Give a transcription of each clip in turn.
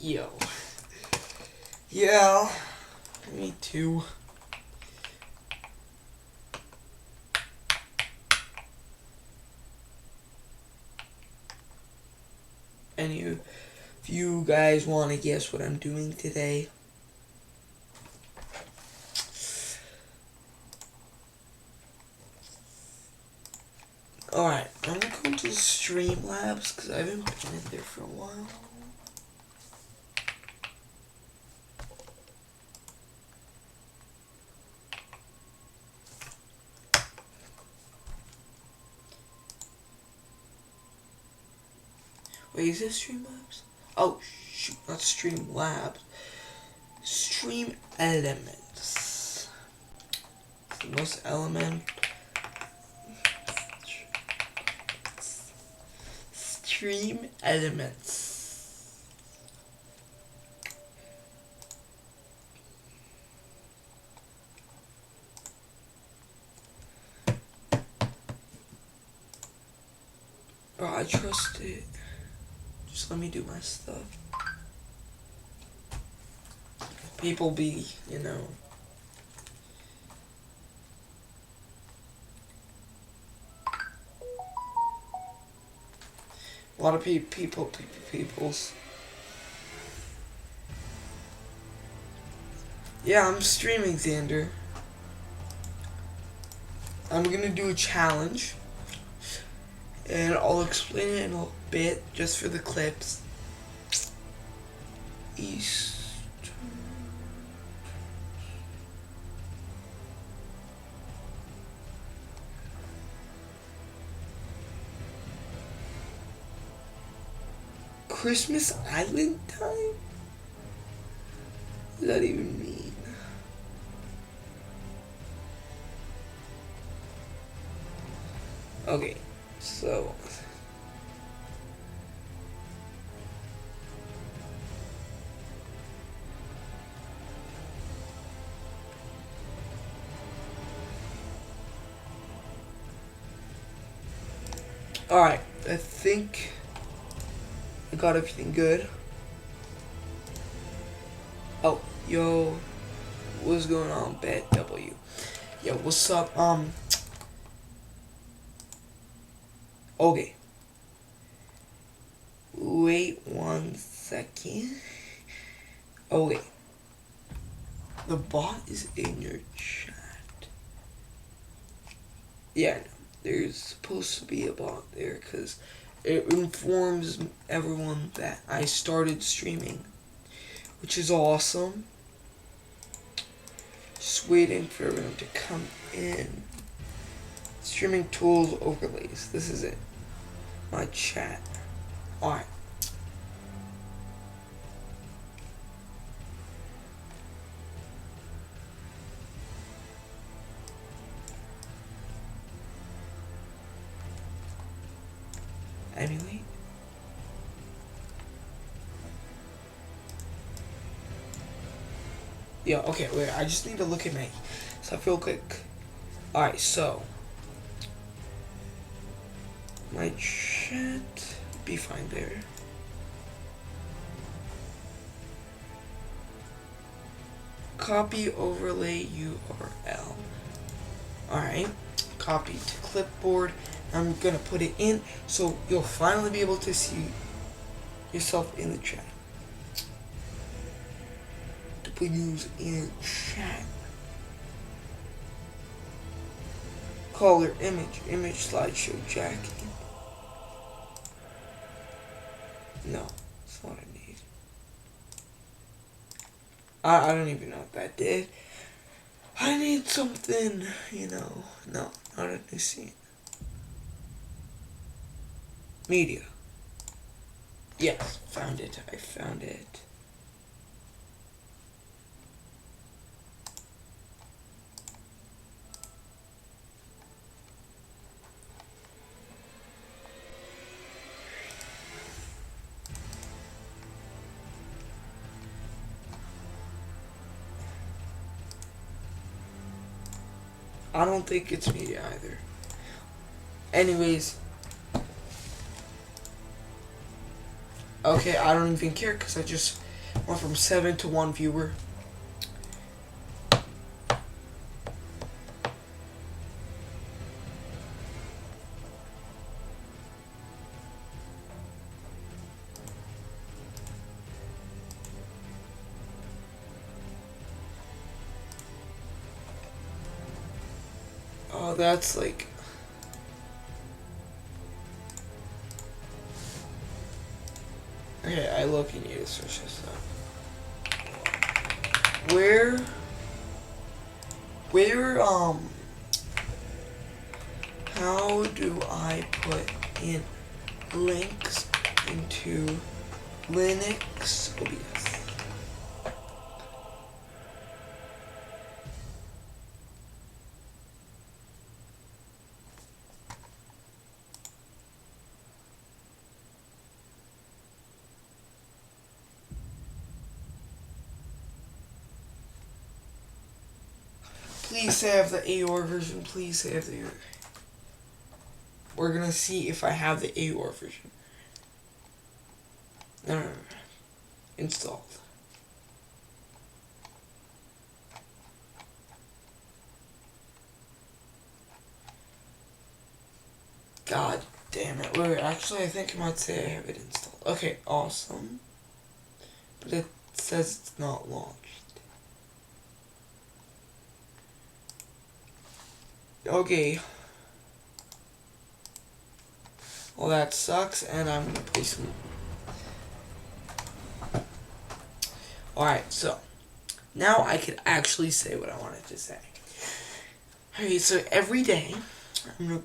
Yo. Yeah. Me too. Any of you guys want to guess what I'm doing today? Alright, I'm going to Streamlabs because I've been putting it there for a while. Wait, is this Streamlabs? Oh, shoot, not Streamlabs. Stream Elements. It's the most element. Stream Elements. Oh, I trust it. Just let me do my stuff. People be, you know. A lot of people's. Yeah, I'm streaming, Xander. I'm gonna do a challenge. And I'll explain it in a bit, just for the clips. Christmas Island time? What does that even mean? Okay, so alright, I think I got everything good. Oh, yo, what's going on, Bet W? Yo, what's up? Okay. Wait 1 second. Okay. The bot is in your chat. Yeah, no, there's supposed to be a bot there because it informs everyone that I started streaming, which is awesome. Just waiting for everyone to come in. Streaming tools overlays. This is it. My chat. Alright. Anyway. Yeah, okay, wait, I just need to look at my stuff real quick. Alright, so my chat be fine there. Copy overlay URL. Alright, copy to clipboard. I'm gonna put it in so you'll finally be able to see yourself in the chat. W's in chat. Color image slideshow Jackie. No, that's what I need. I don't even know what that did. I need something, you know. No, not a new scene. Media. Yes, found it. I found it. I don't think it's media either. Anyways. Okay, I don't even care because I just Went from 7 to 1 viewer. Oh, that's like... Okay, I look and need to search this up. How do I put in links into Linux OBS? Please say I have the AOR version. Please say I have the AOR. We're gonna see if I have the AOR version. No. Installed. God damn it. Wait, actually I think I might say I have it installed. Okay, awesome. But it says it's not launched. Okay. Well, that sucks, and I'm gonna play some. Alright, so now I could actually say what I wanted to say. Alright, so every day, I'm gonna.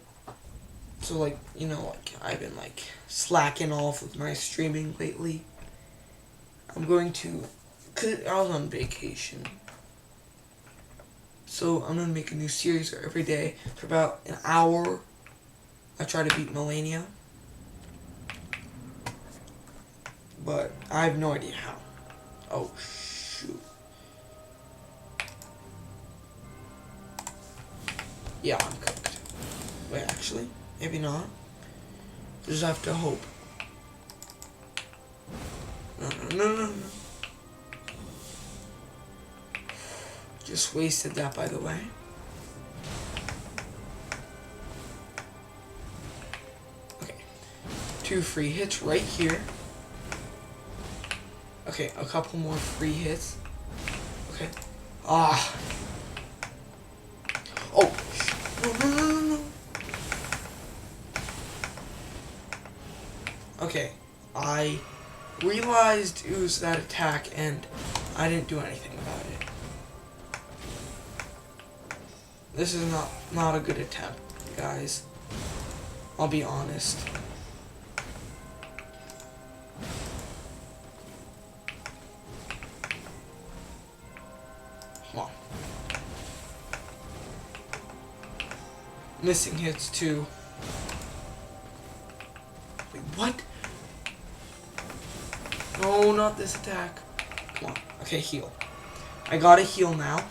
So, like, you know, like, I've been, like, slacking off with my streaming lately. I'm going to. Cause I was on vacation. So I'm gonna make a new series where every day for about an hour I try to beat Malenia. But I have no idea how. Oh shoot. Yeah, I'm cooked. Wait, actually, maybe not. Just have to hope. No. Just wasted that, by the way. Okay. 2 free hits right here. Okay, a couple more free hits. Okay. Ah. Oh. No. Okay. I realized it was that attack and I didn't do anything about it. This is not a good attempt, guys. I'll be honest. Come on. Missing hits too. Wait, what? No, not this attack. Come on. Okay, heal. I gotta heal now.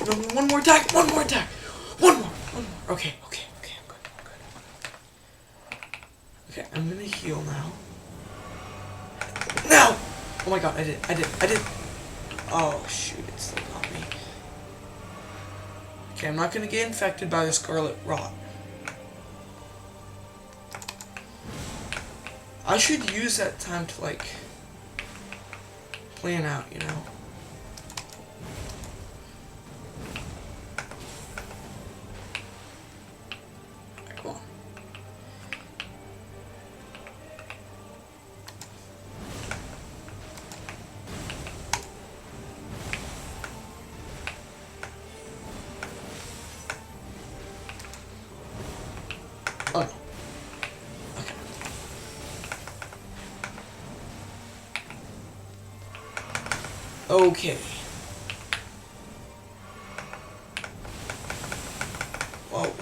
No, one more attack. One more. Okay, I'm good. Okay, I'm gonna heal now. Now! Oh my god, I did. Oh shoot, it still got me. Okay, I'm not gonna get infected by the scarlet rot. I should use that time to, like, plan out, you know? Oh. Okay.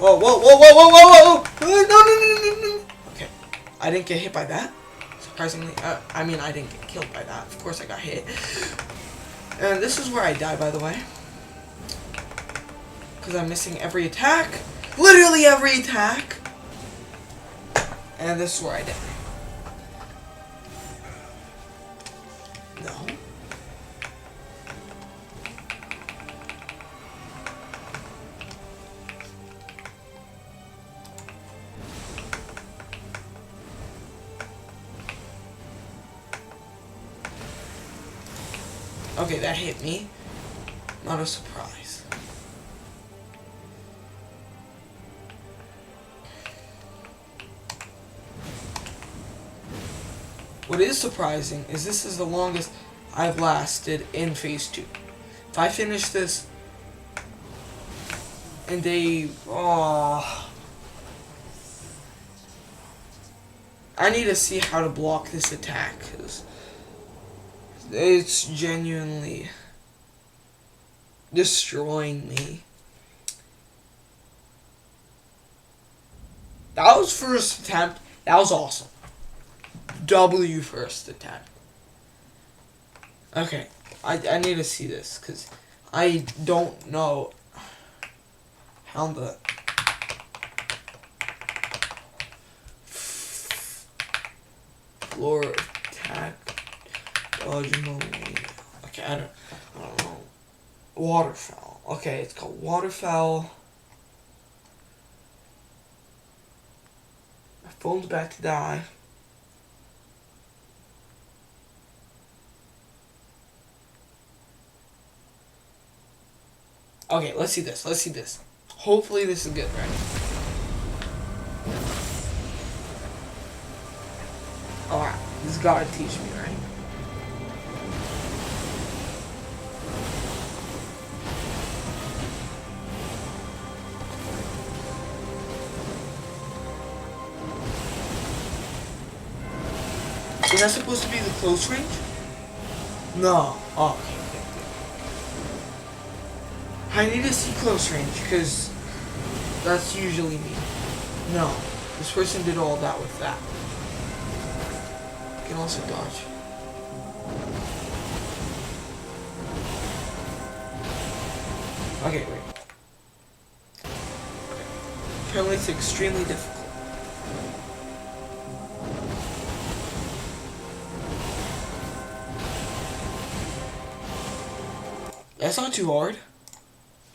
Whoa, whoa, whoa, whoa, whoa, whoa, whoa! No, no, no, no, no. Okay, I didn't get hit by that. Surprisingly, I mean, I didn't get killed by that. Of course, I got hit. And this is where I die, by the way, because I'm missing every attack, literally every attack. And this is where I die. No. Okay, that hit me. Not a surprise. What is surprising is this is the longest I've lasted in Phase 2. If I finish this in day... Oh, I need to see how to block this attack, because it's genuinely destroying me. That was first attempt. That was awesome. W first attempt. Okay, I need to see this, because I don't know how the... Floor attack. Okay, I don't know. Waterfowl. Okay, it's called Waterfowl. My phone's about to die. Okay, let's see this. Let's see this. Hopefully this is good, right? Alright, this gotta teach me, right? Is that supposed to be the close range? No. Oh, okay. I need to see close range, because that's usually me. No. This person did all that with that. I can also dodge. Okay, wait. Okay. Apparently it's extremely difficult. That's not too hard,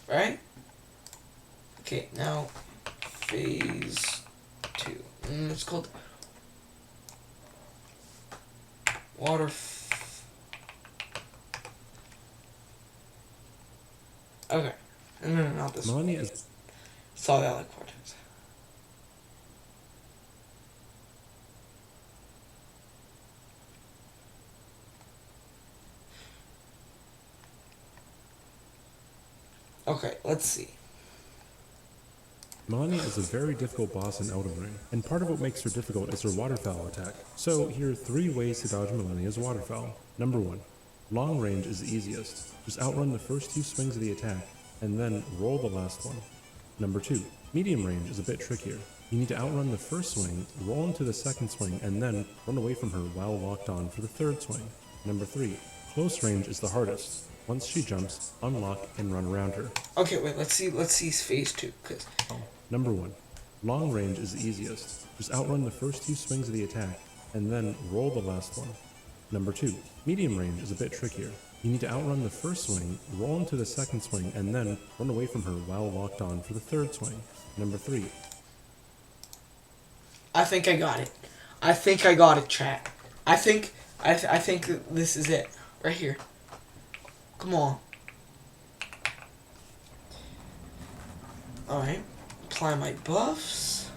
right? Okay, now Phase 2. It's called Water. Okay. No, not this one. Malenia is... Saw that like 4 times. Okay, let's see. Malenia is a very difficult boss in Elden Ring, and part of what makes her difficult is her waterfowl attack. So here are 3 ways to dodge Malenia's waterfowl. Number 1. Long range is the easiest. Just outrun the first 2 swings of the attack, and then roll the last one. Number 2. Medium range is a bit trickier. You need to outrun the first swing, roll into the second swing, and then run away from her while locked on for the third swing. Number 3. Close range is the hardest. Once she jumps, unlock and run around her. Okay, wait, let's see Phase 2, because... Number 1. Long range is the easiest. Just outrun the first 2 swings of the attack, and then roll the last one. Number 2. Medium range is a bit trickier. You need to outrun the first swing, roll into the second swing, and then run away from her while locked on for the third swing. Number 3. I think I got it. I think I got it, chat. I think this is it. Right here. Come on. Alright. Apply my buffs.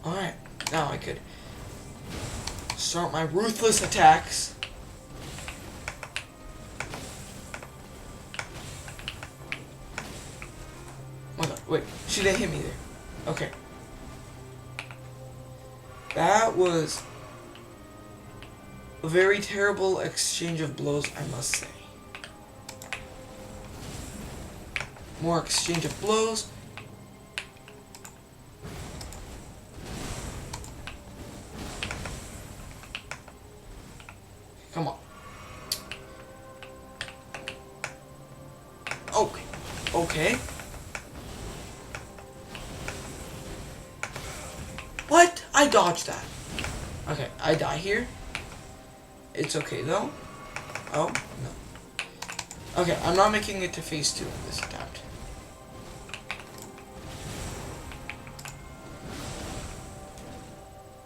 Alright. Now I could start my ruthless attacks. Oh my god, wait. She didn't hit me there. Okay. That was A very terrible exchange of blows, I must say. More exchange of blows. Come on. Okay. Okay. What? I dodged that. Okay, I die here. It's okay though. Oh, no. Okay, I'm not making it to phase 2 in this attempt.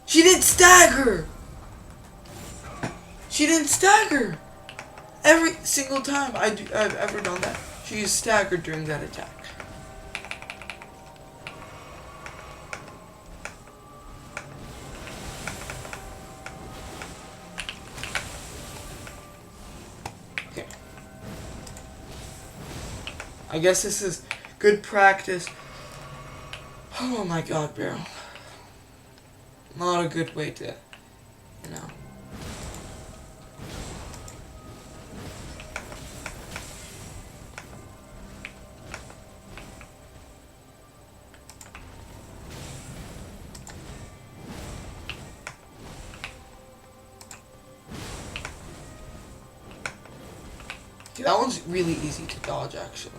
She didn't stagger! She didn't stagger! Every single time I've ever done that, she is staggered during that attack. Okay. I guess this is good practice. Oh my god, bro. Not a good way to, you know. Okay, that one's really easy to dodge, actually.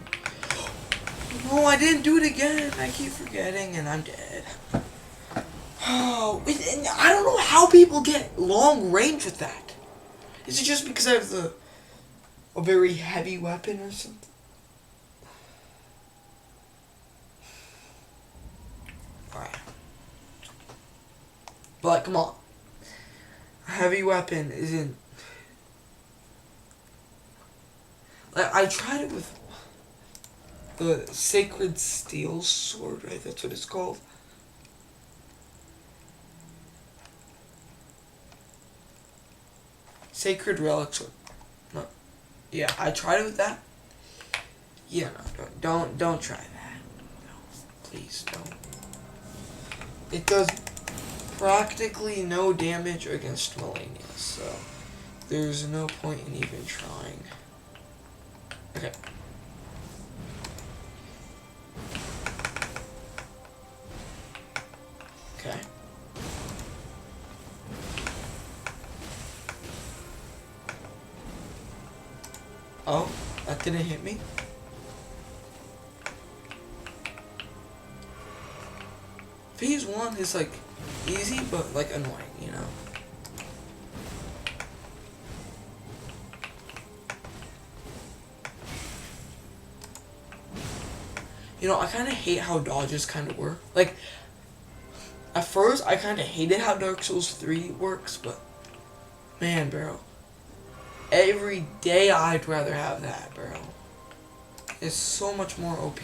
No, I didn't do it again. I keep forgetting, and I'm dead. Oh, and I don't know how people get long range with that. Is it just because I have a very heavy weapon or something? Alright. But, come on. A heavy weapon isn't... Like, I tried it with the Sacred Steel Sword, right? That's what it's called. Sacred Relic Sword. No. Yeah, I tried it with that. Yeah, no, don't try that. No, please don't. It does practically no damage against Malenia, so there's no point in even trying. Okay. Okay. Oh, that didn't hit me. Phase 1 is like easy, but like annoying, you know. You know, I kind of hate how dodges kind of work. Like, at first, I kind of hated how Dark Souls 3 works, but man, bro. Every day I'd rather have that, bro. It's so much more OP.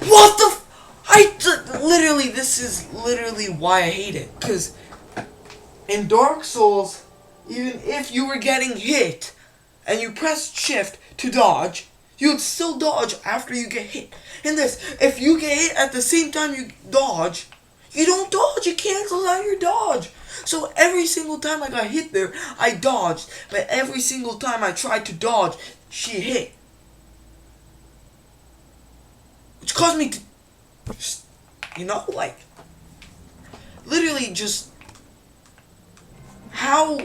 What the literally, this is literally why I hate it. Because in Dark Souls, even if you were getting hit and you pressed shift to dodge, you'd still dodge after you get hit. In this, if you get hit at the same time you dodge, you don't dodge. It cancels out your dodge. So every single time I got hit there, I dodged. But every single time I tried to dodge, she hit. Which caused me to just, you know, like, literally just, how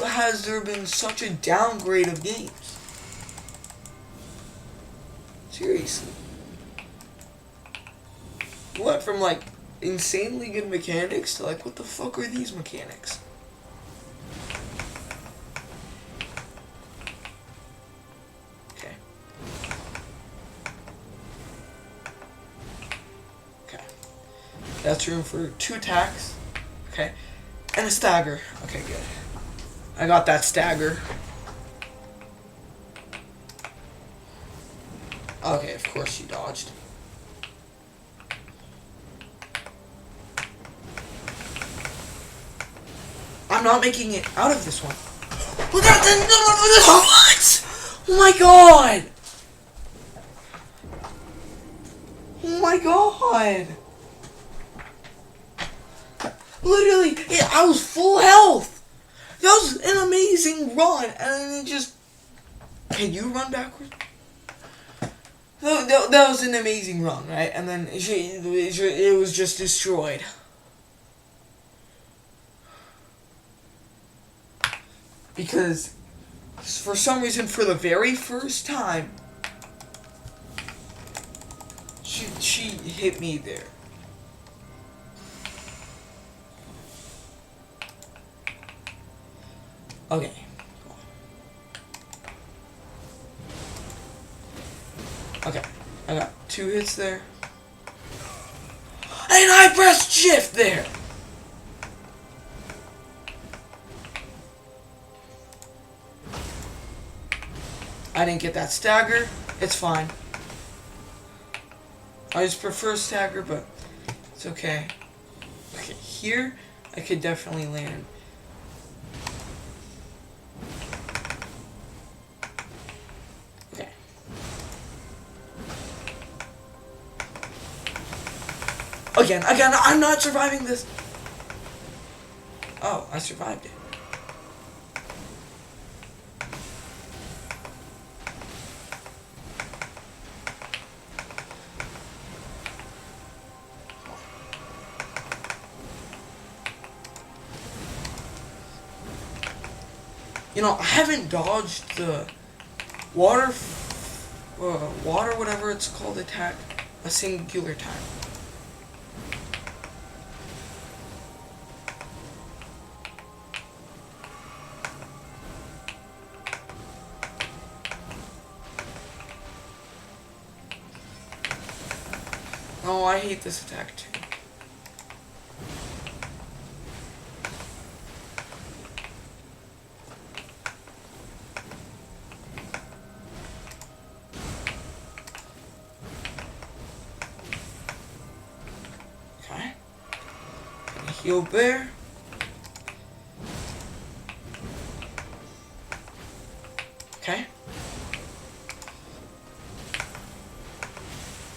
has there been such a downgrade of games? Seriously. What, from like insanely good mechanics to like, what the fuck are these mechanics? Okay. Okay. That's room for 2 attacks. Okay. And a stagger. Okay, good. I got that stagger. Okay, of course she dodged. I'm not making it out of this one. What? Oh my god! my god! Literally, I was full health! That was an amazing run, and then it just... Can you run backwards? That was an amazing run, right? And then it was just destroyed. Because, for some reason, for the very first time, she hit me there. Okay. Okay, I got 2 hits there. And I pressed shift there! I didn't get that stagger. It's fine. I just prefer stagger, but it's okay. Okay, here I could definitely land. Okay. Again, I'm not surviving this. Oh, I survived it. You know, I haven't dodged the water, whatever it's called, attack a singular time. Oh, I hate this attack too. Okay. Heal bear. Okay.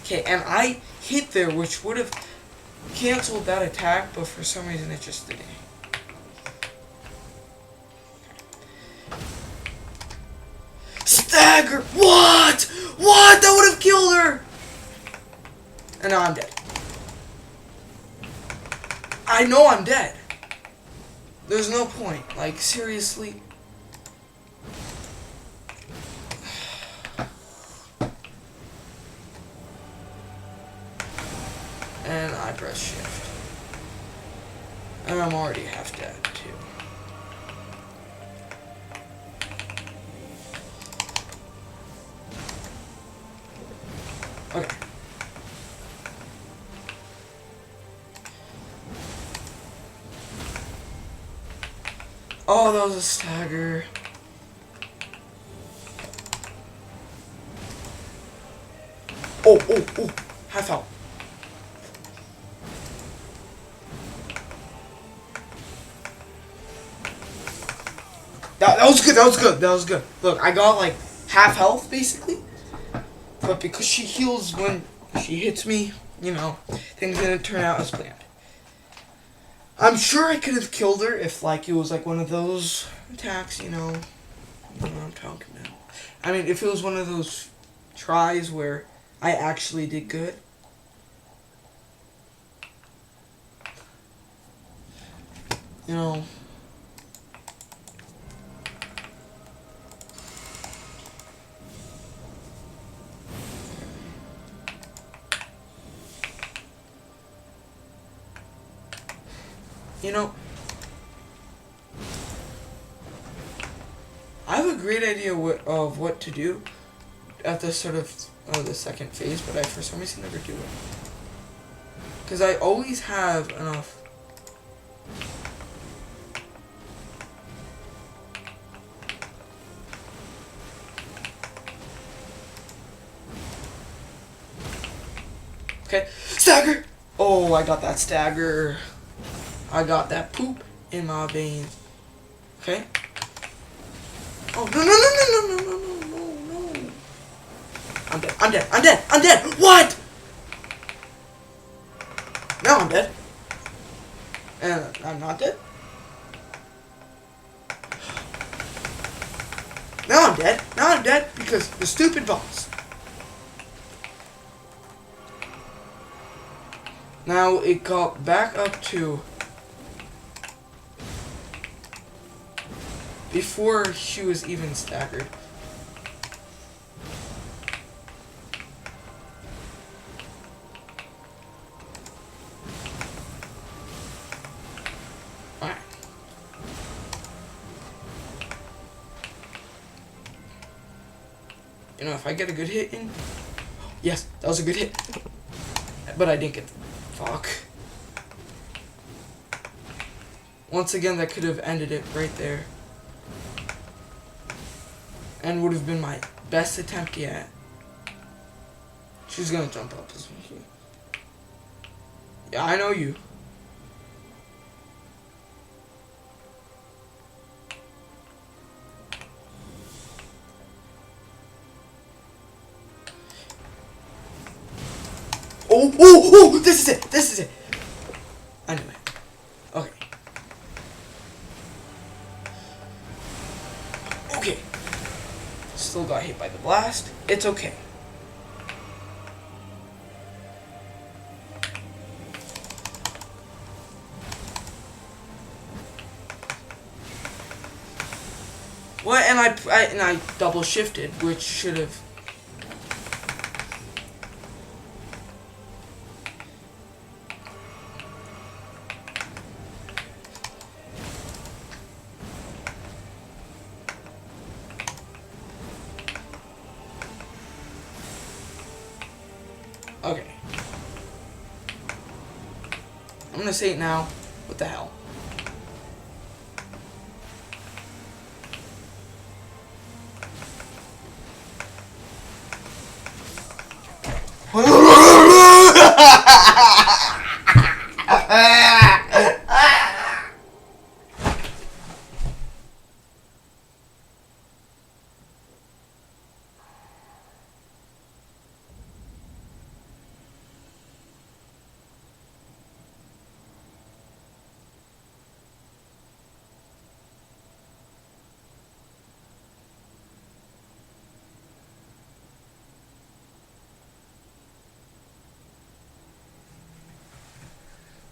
Okay, and I hit there, which would have canceled that attack, but for some reason it just didn't. Stagger! What? What? That would have killed her! And now I'm dead. I know I'm dead. There's no point. Like, seriously. And I press shift. And I'm already half dead, too. Okay. Oh, that was a stagger. Oh, half health. That was good, that was good. Look, I got like half health basically. But because she heals when she hits me, you know, things didn't turn out as planned. I'm sure I could have killed her if like it was like one of those attacks, you know what I'm talking about. I mean, if it was one of those tries where I actually did good. You know. You know, I have a great idea of what to do at the start of the second phase, but I for some reason never do it. Because I always have enough. Okay, stagger! Oh, I got that stagger. I got that poop in my veins. Okay. Oh, no. I'm dead. What? Now I'm dead. And I'm not dead. Now I'm dead. Now I'm dead because the stupid boss. Now it got back up to before she was even staggered. Alright. You know, if I get a good hit in... Yes, that was a good hit. But I didn't get... Fuck. Once again, that could have ended it right there. And would have been my best attempt yet. She's gonna jump up, isn't she? Yeah, I know you. Oh, this is it, this is it. Anyway, okay. Okay. Still got hit by the blast. It's okay. What? And I double shifted, which should have. Okay. I'm gonna say it now. What the hell?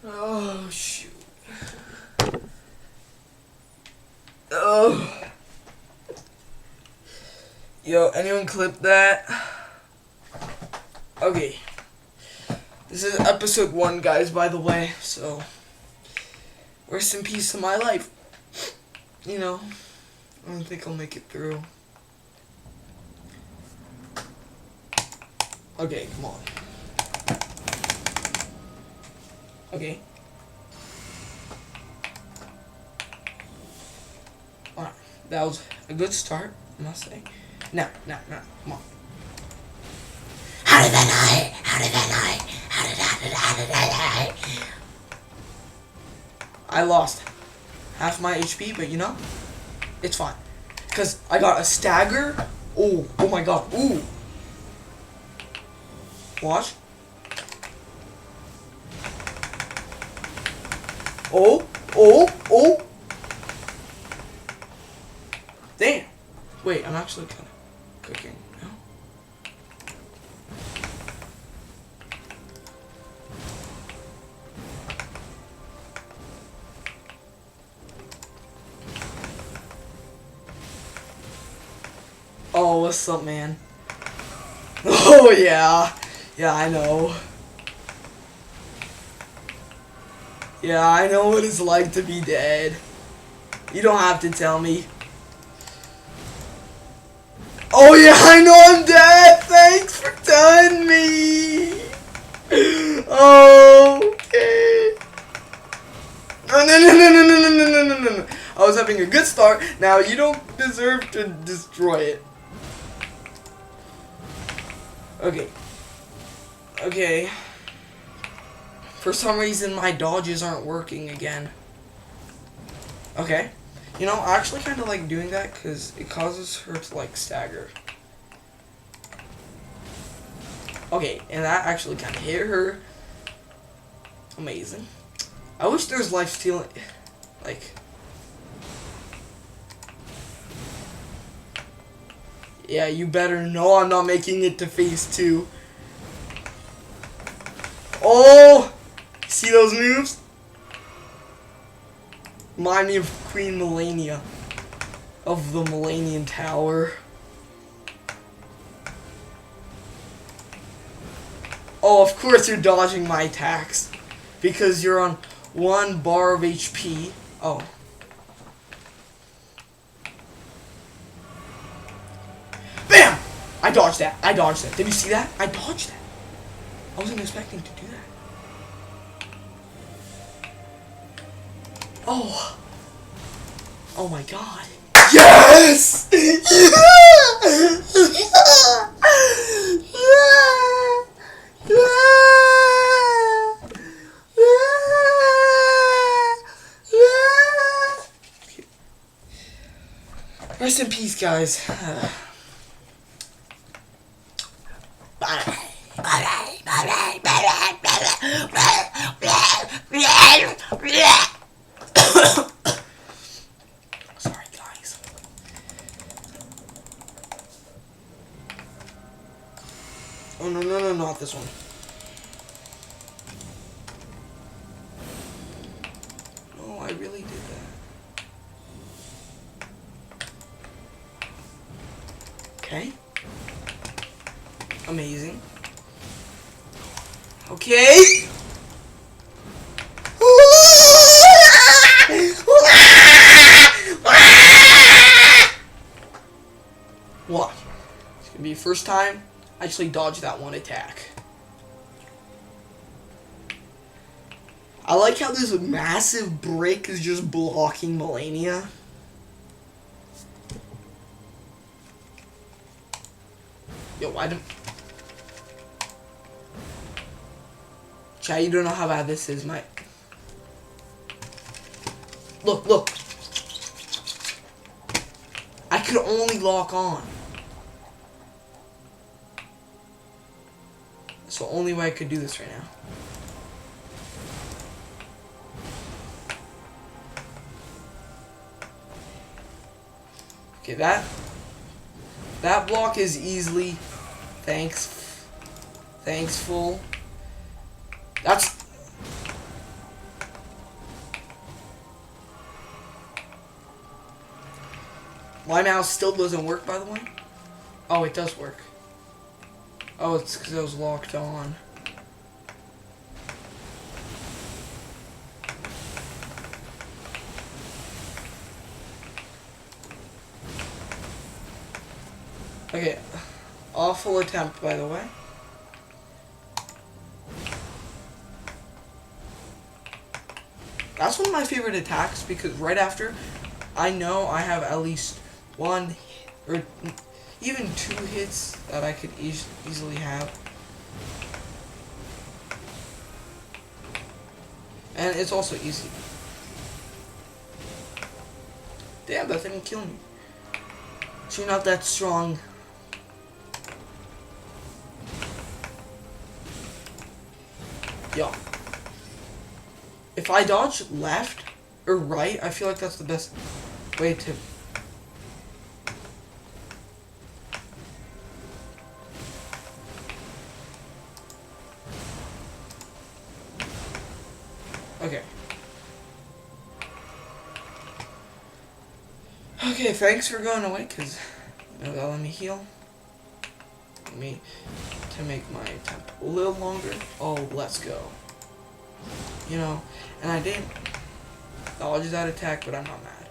Oh, shoot. Oh. Yo, anyone clip that? Okay. This is episode 1, guys, by the way, so rest in peace to my life. You know, I don't think I'll make it through. Okay, come on. Okay. Alright, that was a good start, I must say. Now, come on. How did I? I lost half my HP, but you know, it's fine. Because I got a stagger. Oh my god. Ooh. Watch. Oh. Damn. Wait, I'm actually kind of cooking now. Oh, what's up, man? Oh, yeah. Yeah, I know. Yeah, I know what it's like to be dead. You don't have to tell me. Oh yeah, I know I'm dead! Thanks for telling me! Okay. No. I was having a good start. Now you don't deserve to destroy it. Okay. For some reason, my dodges aren't working again. Okay. You know, I actually kind of like doing that because it causes her to, like, stagger. Okay, and that actually kind of hit her. Amazing. I wish there was life stealing. Like. Yeah, you better know I'm not making it to phase 2. Oh! See those moves? Remind me of Queen Malenia. Of the Malenian Tower. Oh, of course you're dodging my attacks. Because you're on 1 bar of HP. Oh. BAM! I dodged that. I dodged that. Did you see that? I dodged that. I wasn't expecting to do that. Oh. Oh my god. Yes! Rest in peace, guys. Sorry, guys. Oh, no, not this one. No, I really did that. Okay. Amazing. Okay. What? It's gonna be the first time I actually dodged that one attack. I like how this massive brick is just blocking Malenia. Yo, why don't... Chat, you don't know how bad this is, mate. Look, look. I could only lock on. That's the only way I could do this right now. Okay, that block is easily thanksful. That's my mouse still doesn't work, by the way. Oh, it does work. Oh, it's because I was locked on. Okay, awful attempt, by the way. That's one of my favorite attacks because right after, I know I have at least 1 or even 2 hits that I could easily have. And it's also easy. Damn, that didn't kill me. So you're not that strong. Yo. If I dodge left or right, I feel like that's the best way to... Okay. Okay, thanks for going away, because you know, that'll let me heal. Let me to make my temp a little longer. Oh, let's go. You know, and I didn't dodge that attack, but I'm not mad.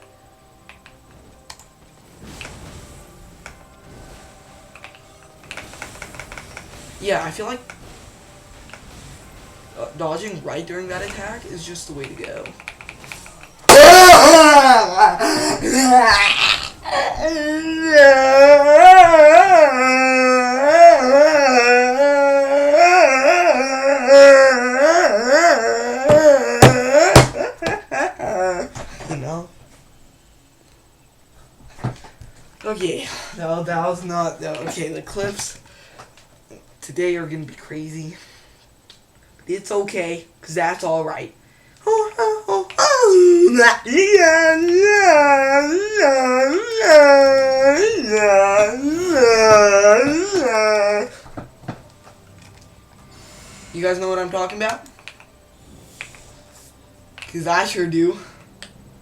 Yeah, I feel like dodging right during that attack is just the way to go. You know? Okay, no, that was not... Okay, the clips today are gonna be crazy. It's okay, because that's alright. You guys know what I'm talking about? Because I sure do.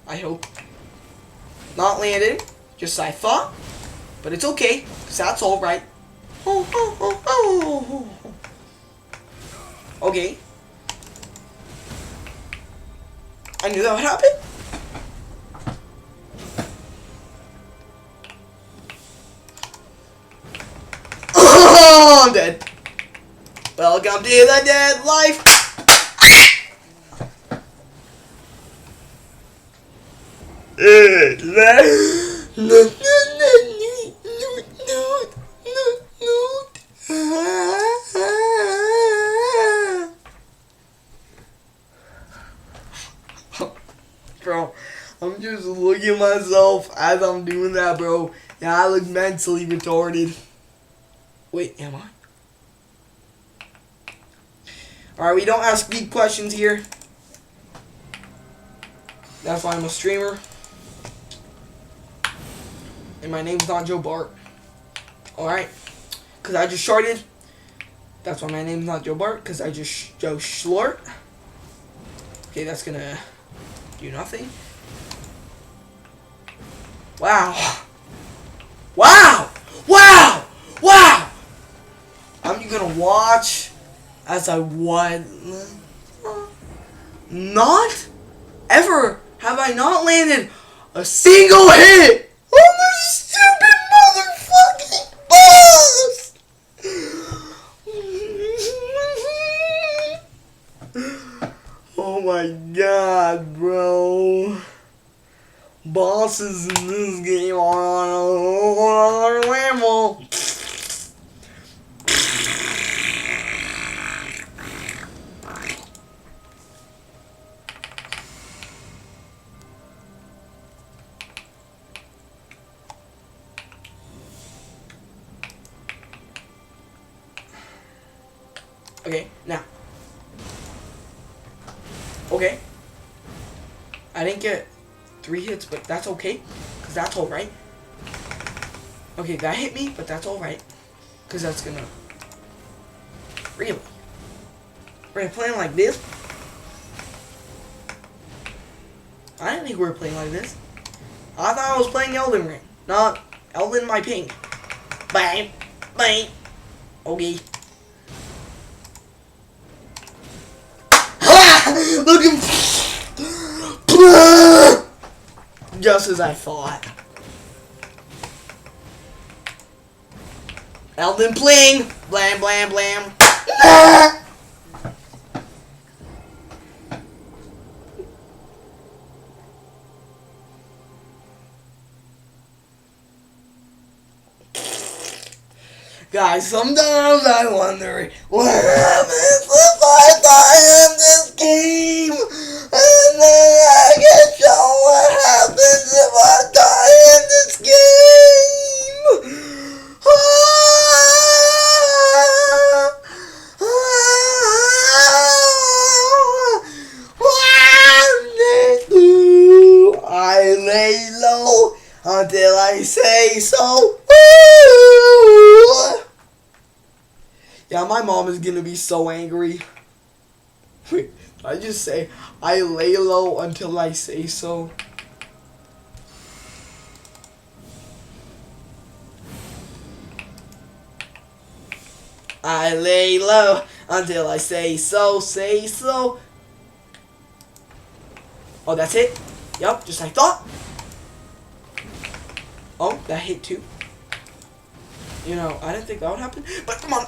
I hope. Not landed, just I thought. But it's okay, because that's alright. Okay. I knew that would happen. Oh, I'm dead. Welcome to the dead life. Bro, I'm just looking at myself as I'm doing that, bro. Yeah, I look mentally retarded. Wait, am I? Alright, we don't ask deep questions here. That's why I'm a streamer. And my name's not Joe Bart. Alright? Because I just sharded. That's why my name's not Joe Bart. Because I just Joe Schlort. Okay, that's gonna do nothing. Wow. Wow! Wow! Wow! I'm gonna watch as I won. Not ever have I not landed a single hit on this stupid motherfucking boss! Oh my god, bro. Bosses in this game are on a whole other level. Okay, now. Okay. I didn't get 3 hits, but that's okay. Because that's alright. Okay, that hit me, but that's alright. Because that's gonna... Really? We're playing like this? I didn't think we were playing like this. I thought I was playing Elden Ring. Not Elden my pink. Bang. Bang. Okay. Look at him. Just as I thought. Elden Pling. Blam, blam, blam. Guys, sometimes I wonder what happens if I die in this game, and then I can show what happens if I die in this game. I lay low until I say so. Yeah, my mom is gonna be so angry. Wait, did I just say I lay low until I say so? I lay low until I say so, say so. Oh, that's it? Yup, just like I thought. Oh, that hit too. You know, I didn't think that would happen, but come on.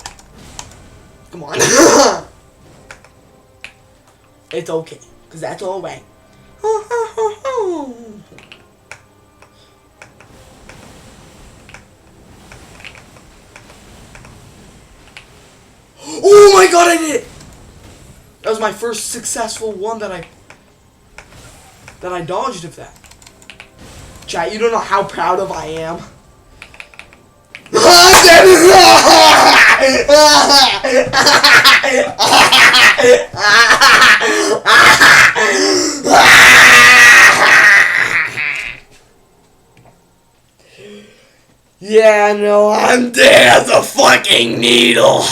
Come on. It's okay, because that's alright. Oh my god, I did it! That was my first successful one that I dodged of that. Chat, you don't know how proud of I am. Yeah, no, I'm dead as a fucking needle.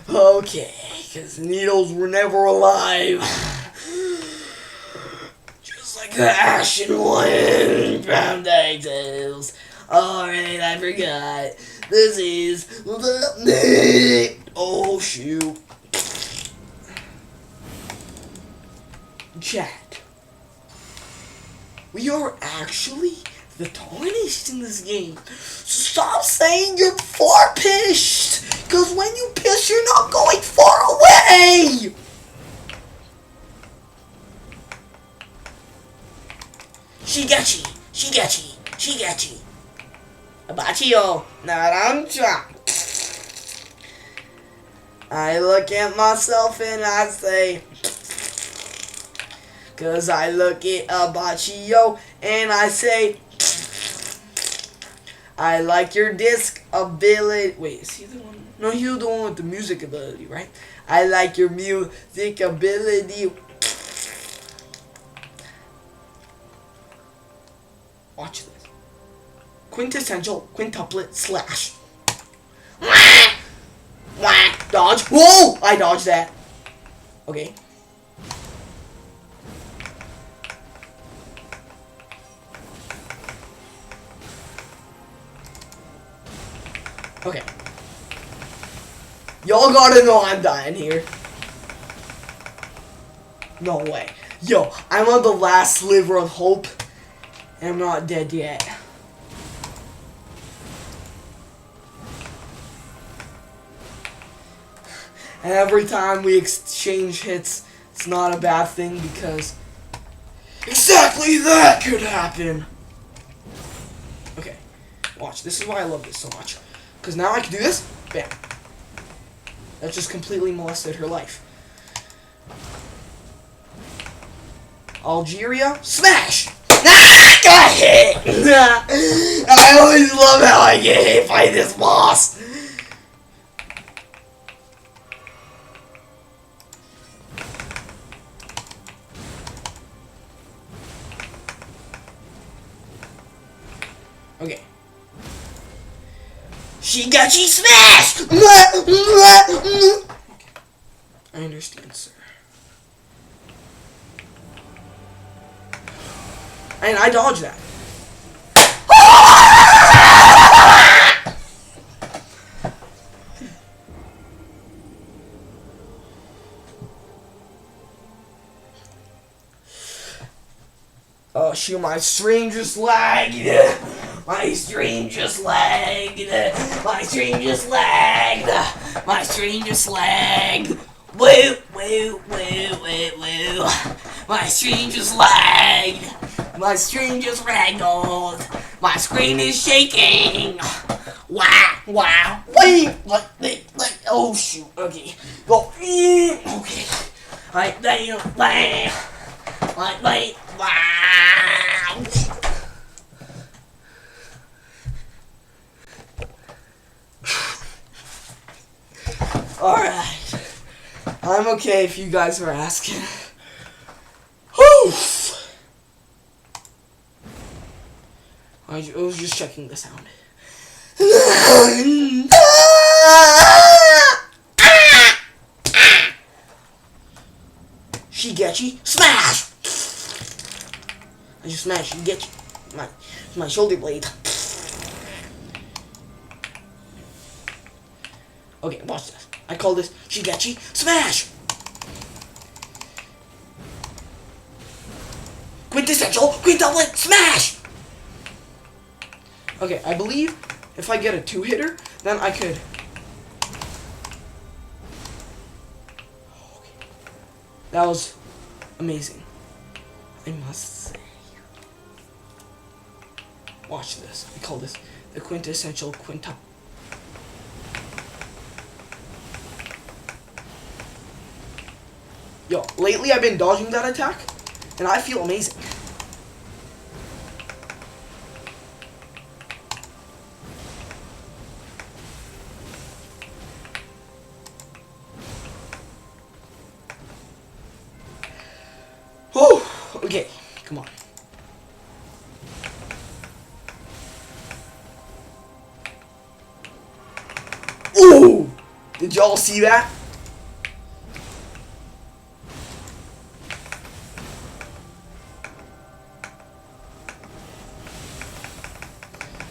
Okay, because needles were never alive. Just like the Ashen One from Dark Tales. Alright, I forgot. This is the... Oh, shoot. Chat. We are actually the tiniest in this game. Stop saying you're far pissed! Because when you piss, you're not going far away! Shigechi! Shigechi! Shigechi! Abachio! Narancha! I look at myself and I say... Cause I look at Abachio and I say... I like your disc ability. Wait, is he the one? No, he's the one with the music ability, right? I like your music ability. Watch this. Quintessential quintuplet slash. Dodge. Whoa! I dodged that. Okay. Okay. Y'all gotta know I'm dying here. No way. Yo, I'm on the last sliver of hope. And I'm not dead yet. And every time we exchange hits, it's not a bad thing because exactly that could happen. Okay. Watch. This is why I love this so much. Because now I can do this. Bam. That just completely molested her life. Algeria. Smash! Ah! Got hit! I always love how I get hit by this boss. Okay. Shigechi smash! I understand, sir. And I dodged that. Oh shoot, my stream just lagged. My stream just lagged. My stream just lagged. My stream just lagged. Woo, woo, woo, woo, woo. My stream just lagged. My stream just ragdolled. My screen is shaking. Wow, wow. Wait, oh shoot. Okay. Go. Okay. Like, bam. Like, wow. Alright. I'm okay if you guys are asking. Whew. I was just checking the sound. Shigechi, smash! I just smashed Shigechi. My shoulder blade. Okay, watch this. I call this Shigechi, smash! Quintessential, quintuplet, smash! Okay, I believe if I get a 2-hitter, then I could... Okay. That was amazing. I must say. Watch this. I call this the quintessential quintup. Yo, lately I've been dodging that attack, and I feel amazing. Come on. Ooh! Did y'all see that?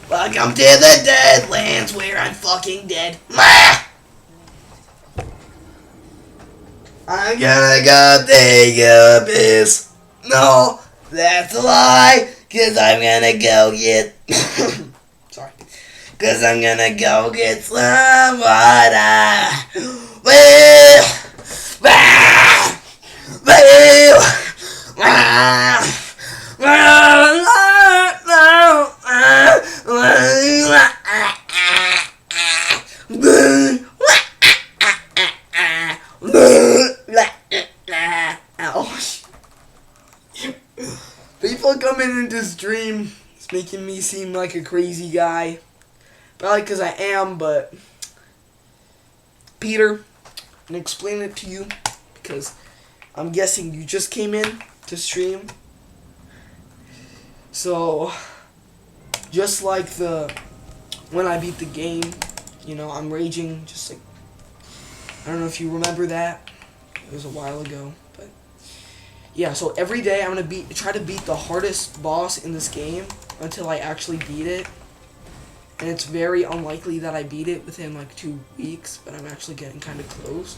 Welcome to the Deadlands where I'm fucking dead. I'm gonna go take a piss. No, that's a lie. Cause I'm gonna go get... Sorry. Cause I'm gonna go get some water. Woo! People coming into stream, it's making me seem like a crazy guy. Probably because I am, but Peter, I'm gonna explain it to you because I'm guessing you just came in to stream. So, just like when I beat the game, you know, I'm raging, just like, I don't know if you remember that. It was a while ago, but yeah. So every day I'm gonna try to beat the hardest boss in this game until I actually beat it. And it's very unlikely that I beat it within like 2 weeks, but I'm actually getting kind of close.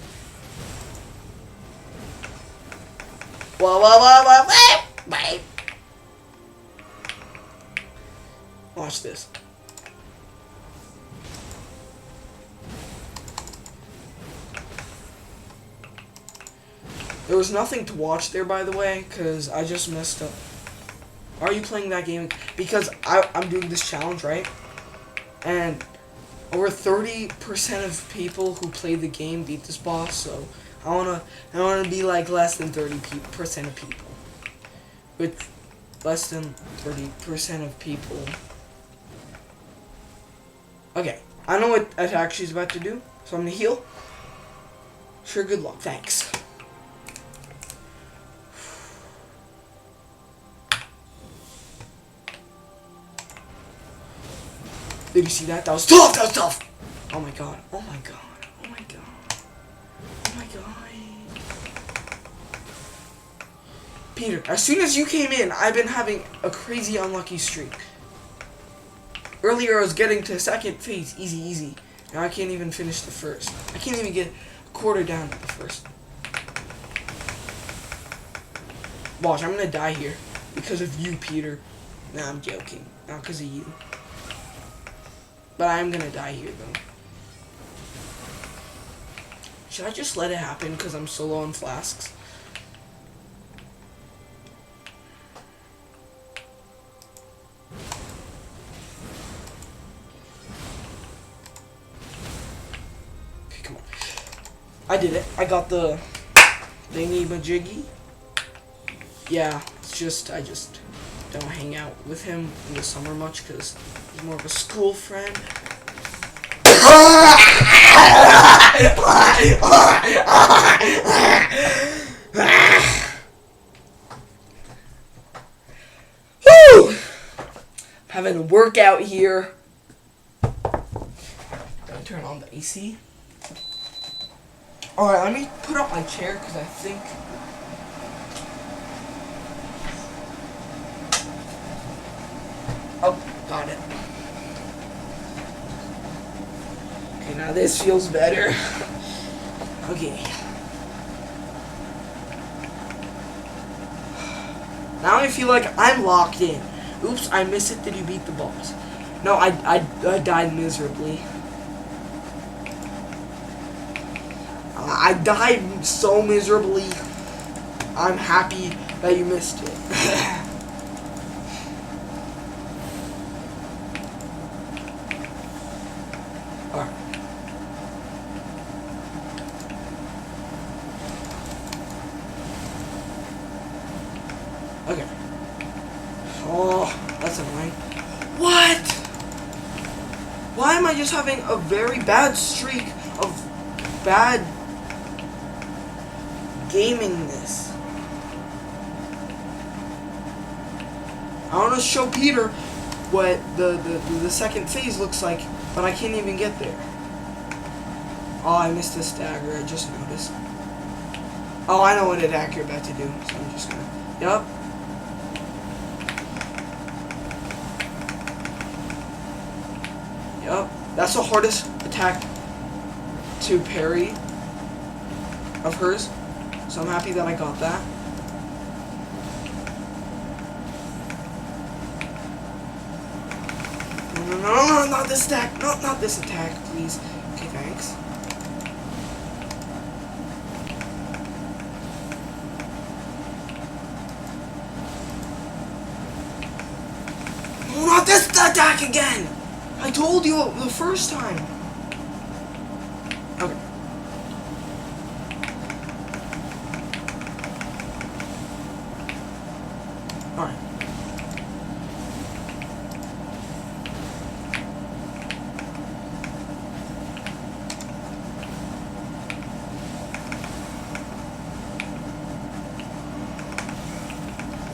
Watch this. There was nothing to watch there, by the way, because I just messed up. Are you playing that game? Because I'm doing this challenge, right? And over 30% of people who play the game beat this boss, so I wanna be like less than 30% of people. With less than 30% of people. Okay, I know what attack she's about to do, so I'm gonna heal. Sure, good luck. Thanks. Did you see that? That was tough! That was tough! Oh my god. Oh my god. Oh my god. Oh my god. Peter, as soon as you came in, I've been having a crazy unlucky streak. Earlier I was getting to second phase. Easy, easy. Now I can't even finish the first. I can't even get a quarter down to the first. Watch, I'm gonna die here. Because of you, Peter. Nah, I'm joking. Not because of you. But I'm gonna die here, though. Should I just let it happen because I'm so low on flasks? Okay, come on. I did it. I got the thingy-majiggy. Yeah, it's just, I just don't hang out with him in the summer much because he's more of a school friend. Woo! Having a workout here. Gotta turn on the AC. Alright, let me put up my chair because I think... Oh, got it. Okay, now this feels better. Okay. Now I feel like I'm locked in. Oops, I miss it. Did you beat the boss? No, I died miserably. I died so miserably. I'm happy that you missed it. Alright. Okay. Oh, that's annoying. What? Why am I just having a very bad streak of bad gamingness? I want to show Peter what the second phase looks like, but I can't even get there. Oh, I missed a stagger. I just noticed. Oh, I know what an acrobat to do, so I'm just gonna. Yup. Yup. That's the hardest attack to parry of hers, so I'm happy that I got that. No, not this attack. No, not this attack, please. Okay, thanks. No, not this attack again! I told you the first time. Okay. Alright.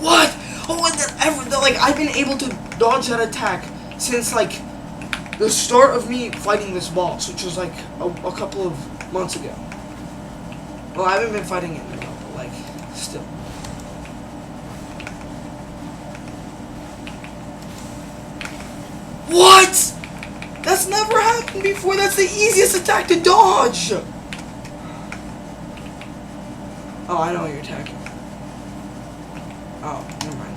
What? Oh, like, I've been able to dodge that attack since, like, the start of me fighting this boss, which was, like, a couple of months ago. Well, I haven't been fighting it in a while, but, like, still. What? That's never happened before. That's the easiest attack to dodge. Oh, I know what you're attacking. Oh, never mind.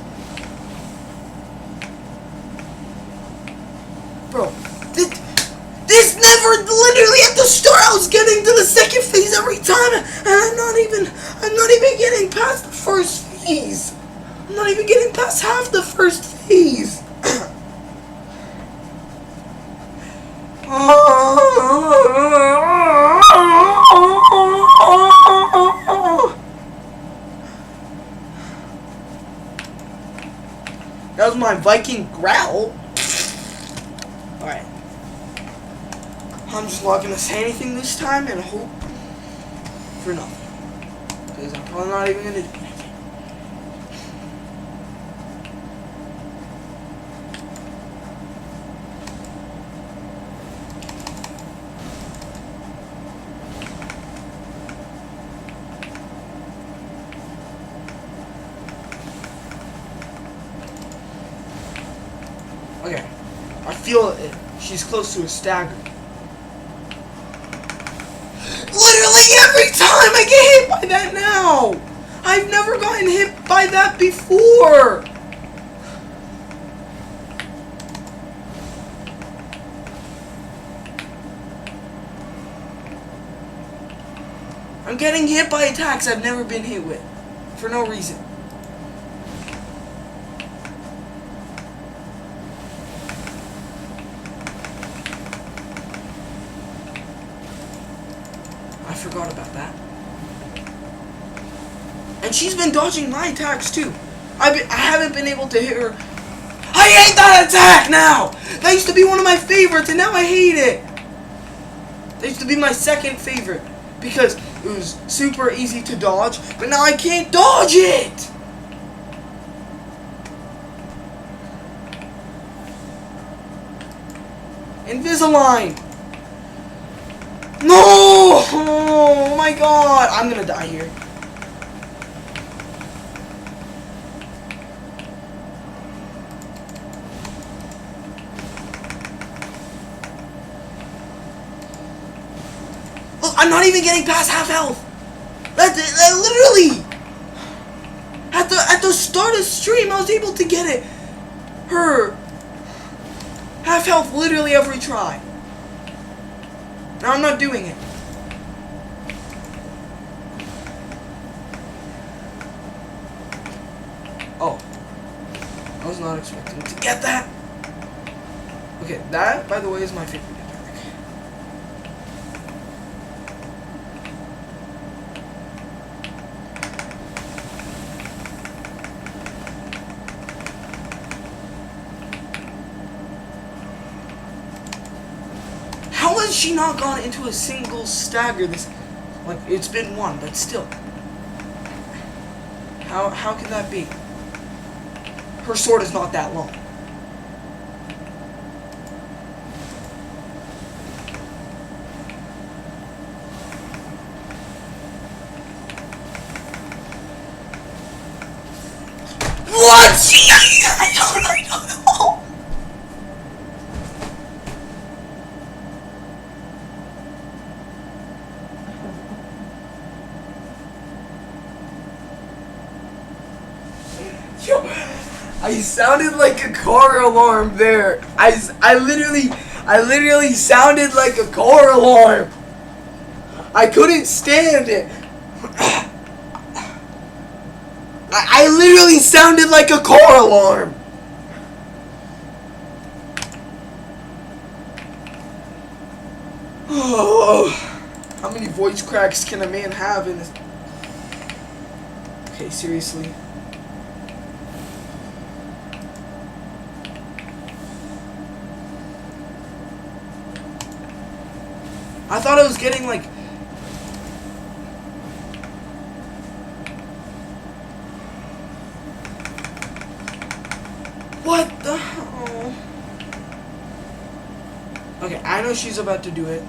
Bro, this never, literally at the start, I was getting to the second phase every time, and I'm not even getting past the first phase. I'm not even getting past half the first phase. That was my Viking growl. Alright. I'm just not gonna say anything this time and hope for nothing. Because I'm probably not even gonna do anything. Okay. I feel it. She's close to a stagger. Literally every time I get hit by that now! I've never gotten hit by that before! I'm getting hit by attacks I've never been hit with. For no reason. I forgot about that. And she's been dodging my attacks too. I haven't been able to hit her. I hate that attack now! That used to be one of my favorites and now I hate it! That used to be my second favorite. Because it was super easy to dodge, but now I can't dodge it! Invisalign! No! Oh my god! I'm gonna die here. Look, I'm not even getting past half health. That literally at the start of stream, I was able to get it. Her half health literally every try. Now I'm not doing it. Oh, I was not expecting to get that. Okay, that by the way is my favorite attack. How has she not gone into a single stagger this, like, it's been one, but still. How can that be? her sword is not that long. What? I don't know. Yo, I sounded like a car alarm there. I literally sounded like a car alarm. I couldn't stand it. I literally sounded like a car alarm. Oh, how many voice cracks can a man have in this? Okay, seriously. I thought I was getting like... What the hell? Okay, I know she's about to do it.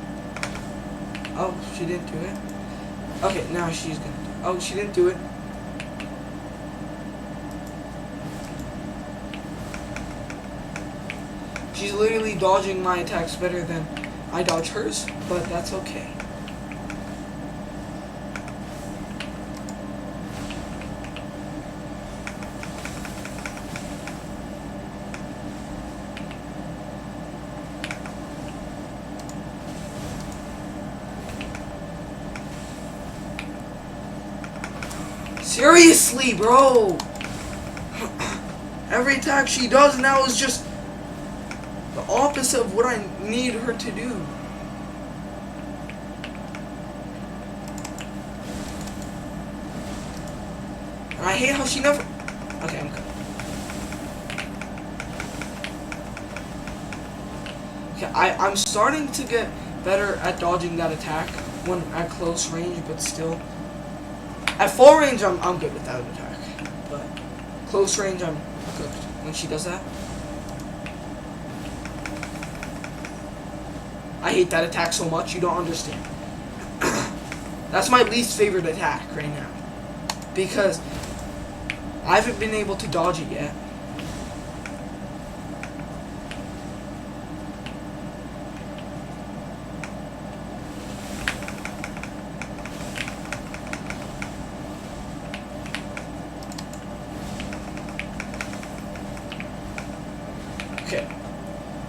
Oh, she didn't do it. Okay, now she's gonna do it. Oh, she didn't do it. She's literally dodging my attacks better than I dodge hers, but that's okay. Seriously, bro! Every attack she does now is just the opposite of what I need her to do. And I hate how she never... Okay, I'm good. Okay, I'm starting to get better at dodging that attack when at close range, but still. At full range, I'm good with that attack. But close range, I'm cooked when she does that. I hate that attack so much, you don't understand. That's my least favorite attack right now. Because I haven't been able to dodge it yet. Okay.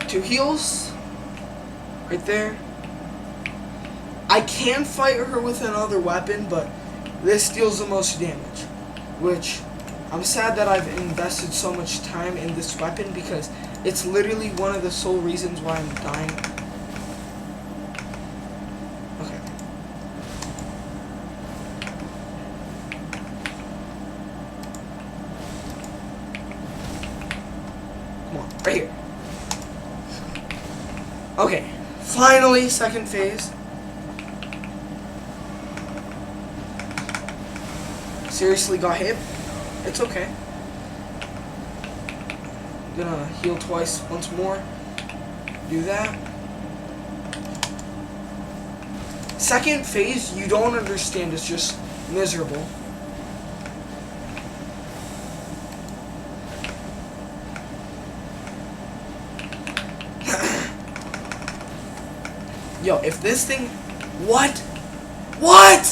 2 heals. Right there. I can fight her with another weapon, but this deals the most damage. Which, I'm sad that I've invested so much time in this weapon because it's literally one of the sole reasons why I'm dying. Okay. Come on, right here. Okay, finally, second phase. Seriously got hit. It's okay. I'm gonna heal twice, once more. Do that. Second phase, you don't understand. It's just miserable. Yo, if this thing... What? What?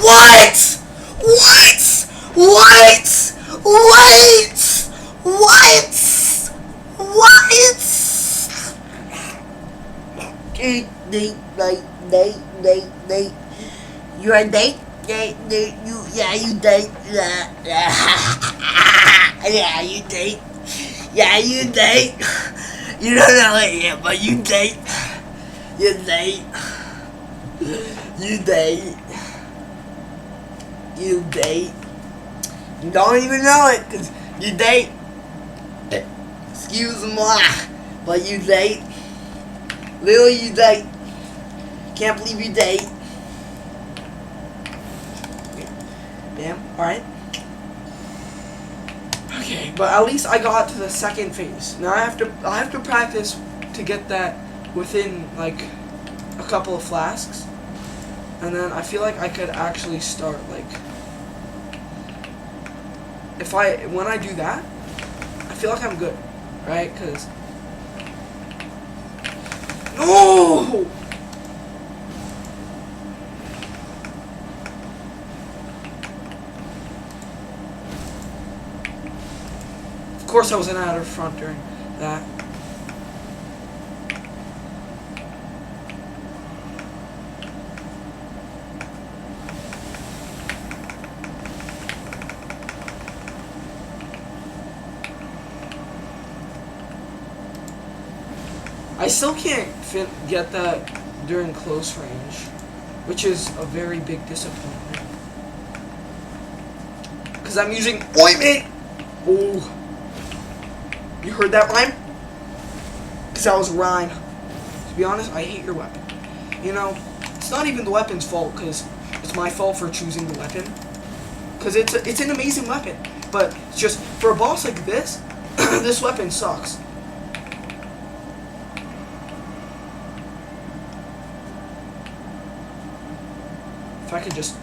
What? What? What? What? What? What? Date. You are date? Yeah, you date. Yeah, you date. Yeah, you date. You don't know it yet, but you date. You date. You date. You date. You don't even know it, cause you date. Excuse moi, but you date. Literally, you date. Can't believe you date. Bam. All right. Okay. Okay, but at least I got to the second phase. Now I have to practice to get that within like a couple of flasks, and then I feel like I could actually start like when I do that, I feel like I'm good, right? Because no. Of course I wasn't out of front during that. I still can't get that during close range, which is a very big disappointment. Because I'm using ointment! Oh. You heard that rhyme? Because that was a rhyme. To be honest, I hate your weapon. You know, it's not even the weapon's fault, because it's my fault for choosing the weapon. Because it's an amazing weapon. But it's just, for a boss like this, this weapon sucks. If I could just...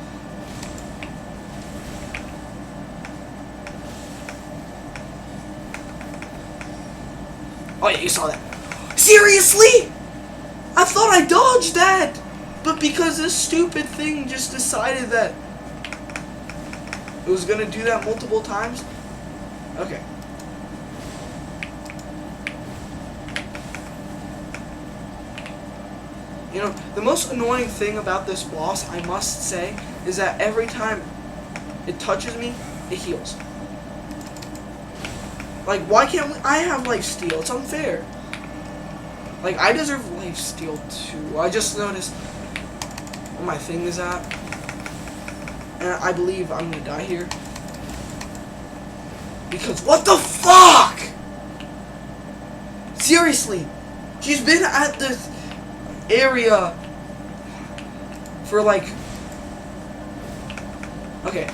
Oh yeah, you saw that. Seriously? I thought I dodged that! But because this stupid thing just decided that it was gonna do that multiple times? Okay. You know, the most annoying thing about this boss, I must say, is that every time it touches me, it heals. Like, why can't I have lifesteal? It's unfair. Like, I deserve lifesteal too. I just noticed where my thing is at. And I believe I'm gonna die here. Because what the fuck? Seriously. She's been at this area for like... Okay.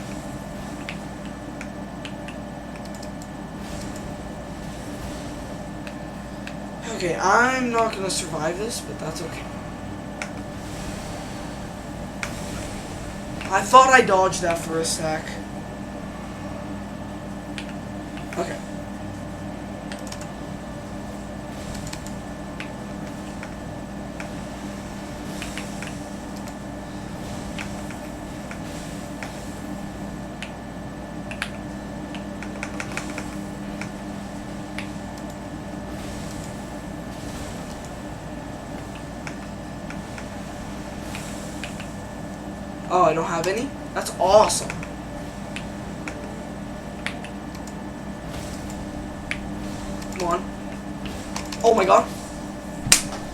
Okay, I'm not gonna survive this, but that's okay. I thought I dodged that for a sec. Okay. Oh, I don't have any? That's awesome. Come on. Oh my god.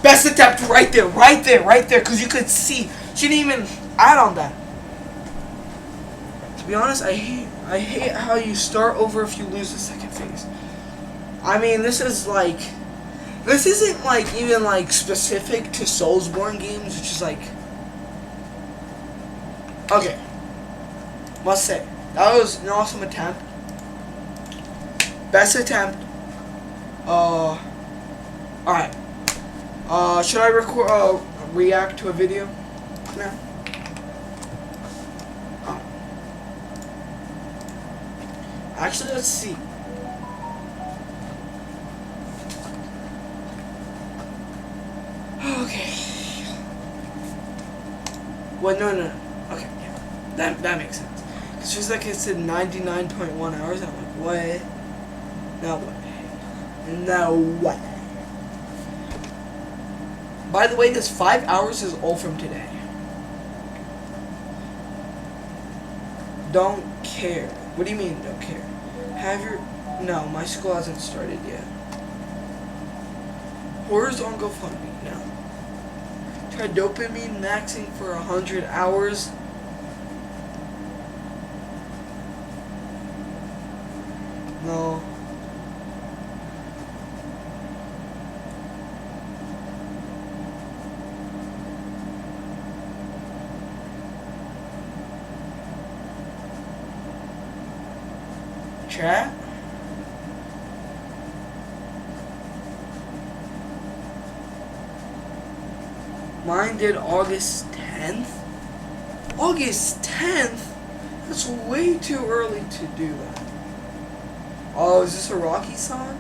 Best attempt right there, right there, right there, because you could see. She didn't even add on that. To be honest, I hate how you start over if you lose the second phase. I mean, this isn't like even like specific to Soulsborne games, which is like... Okay, must say, that was an awesome attempt. Best attempt. Alright. Should I record, react to a video now? Oh. Actually, let's see. Okay. Well, no. Okay, yeah. That makes sense. It's just like it said 99.1 hours. I'm like, what? No way. No way. By the way, this 5 hours is all from today. Don't care. What do you mean, don't care? Have your... No, my school hasn't started yet. Horrors on GoFundMe. No. Try dopamine maxing for 100 hours. No. Chat? Mine did August 10th. August 10th? That's way too early to do that. Oh, is this a Rocky song?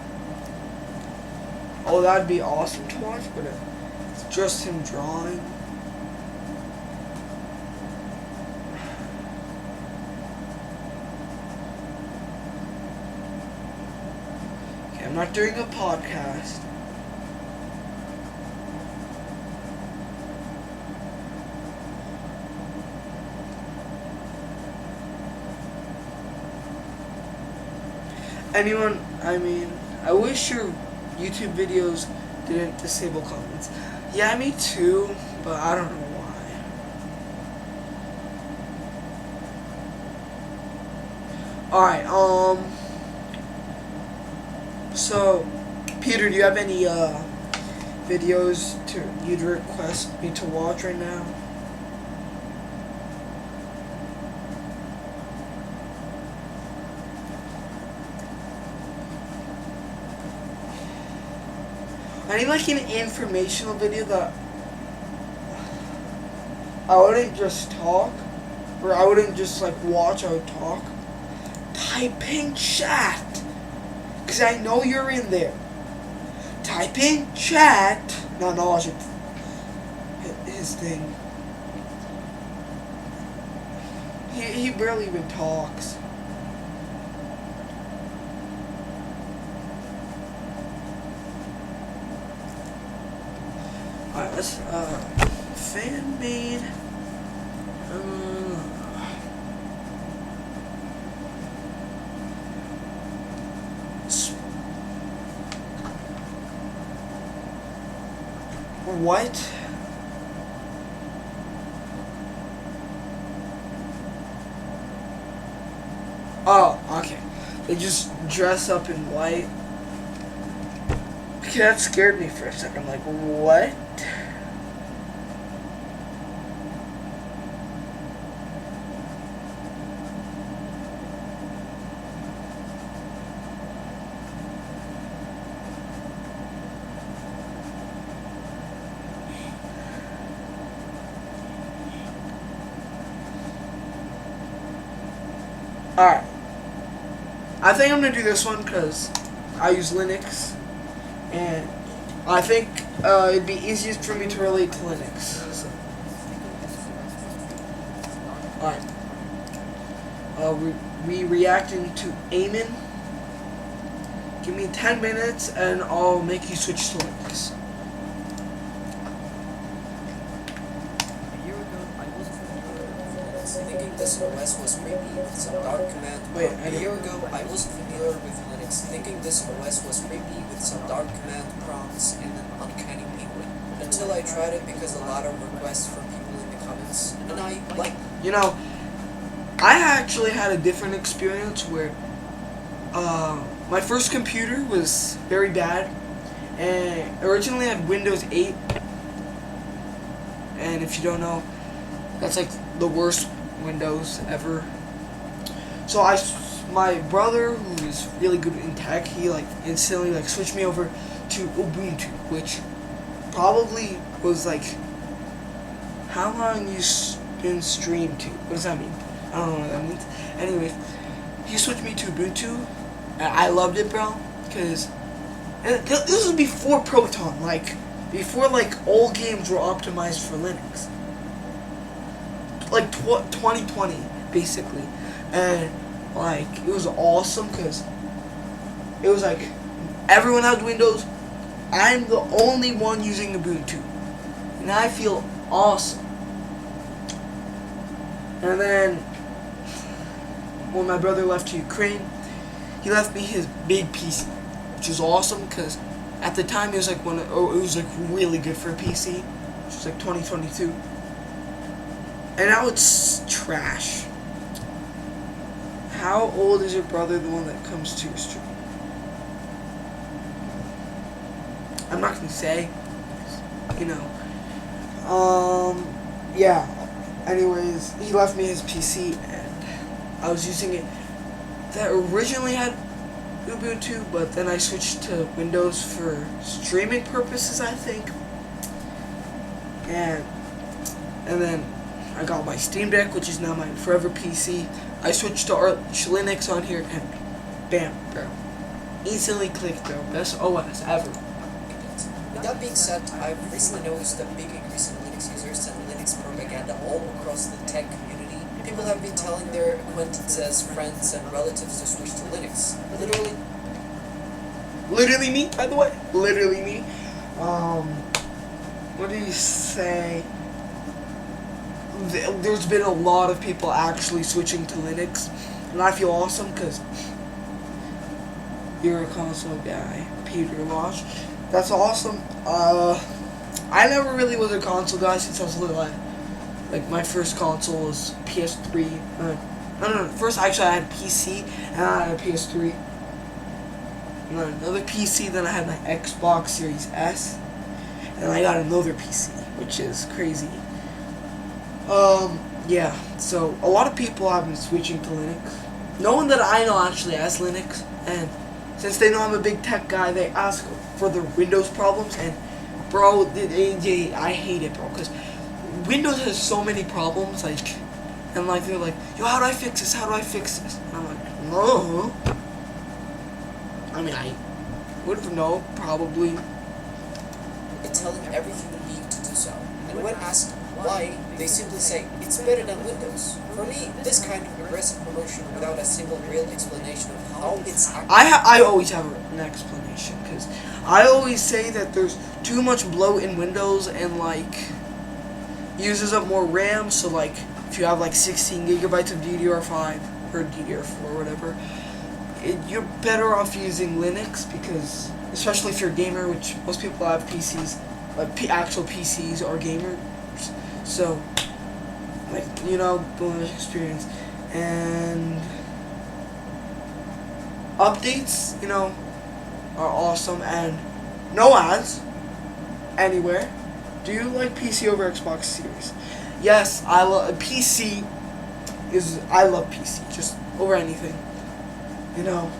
Oh, that'd be awesome to watch, but it's just him drawing. Okay, I'm not doing a podcast. I wish your YouTube videos didn't disable comments. Yeah, me too, but I don't know why. Alright, so, Peter, do you have any, videos you'd request me to watch right now? I need like an informational video that I wouldn't just talk, or I wouldn't just like watch, I would talk. Type in chat, because I know you're in there. Type in chat. No, I should hit his thing. He barely even talks. Alright, let's, fan made, what? Oh, okay. They just dress up in white. Okay, that scared me for a second. I'm like, what? Alright. I think I'm going to do this one because I use Linux. And I think it'd be easiest for me to relate to Linux. So. Alright. We reacting to Eamon. Give me 10 minutes and I'll make you switch to Linux. Thinking this OS was creepy with some dark command. A year ago, I wasn't familiar with Linux, thinking this OS was creepy with some dark command prompts and an uncanny penguin. Until I tried it because a lot of requests from people in the comments, and I liked it. You know, I actually had a different experience where my first computer was very bad, and originally I had Windows 8, and if you don't know, that's like the worst Windows ever. So my brother, who is really good in tech, he like instantly like switched me over to Ubuntu, which probably was like, how long you been streamed to? What does that mean? I don't know what that means. Anyways, he switched me to Ubuntu, and I loved it, bro, because this was before Proton, like before like all games were optimized for Linux. Like 2020, basically, and like it was awesome because it was like everyone had Windows. I'm the only one using Ubuntu, and I feel awesome. And then when my brother left to Ukraine, he left me his big PC, which is awesome because at the time it was like it was like really good for a PC, which was like 2022. And now it's trash. How old is your brother, the one that comes to your stream? I'm not gonna say. You know. Yeah. Anyways, he left me his PC and I was using it. That originally had Ubuntu, but then I switched to Windows for streaming purposes, I think. and then I got my Steam Deck, which is now my forever PC. I switched to Arch Linux on here, and bam, bro, instantly clicked, bro. Best OS ever. With that being said, I've recently noticed a big increase in Linux users and Linux propaganda all across the tech community. People have been telling their acquaintances, friends, and relatives to switch to Linux. Literally me, by the way. Literally me. What do you say? There's been a lot of people actually switching to Linux, and I feel awesome because you're a console guy, Peter Losh. That's awesome. I never really was a console guy since I was little. Like my first console was PS3. No. First, actually, I had a PC, and I had a PS3. And then another PC. Then I had my Xbox Series S, and I got another PC, which is crazy. Yeah. So a lot of people have been switching to Linux. No one that I know actually has Linux, and since they know I'm a big tech guy, they ask for the Windows problems, and bro, I hate it, bro, because Windows has so many problems, like, and like they're like, yo, how do I fix this? How do I fix this? And I'm like, no. I mean, I would know probably. It's telling every human being to do so. And when asked why, they simply say, it's better than Windows. For me, this kind of aggressive promotion without a single real explanation of how it's actually... I always have an explanation, because I always say that there's too much bloat in Windows and, like, uses up more RAM, so, like, if you have, like, 16 gigabytes of DDR5 or DDR4 or whatever, you're better off using Linux, because, especially if you're a gamer, which most people have PCs, like, actual PCs or gamers, so, like, you know, bonus experience, and updates, you know, are awesome, and no ads anywhere. Do you like PC over Xbox Series? Yes, I love PC. I love PC just over anything. You know.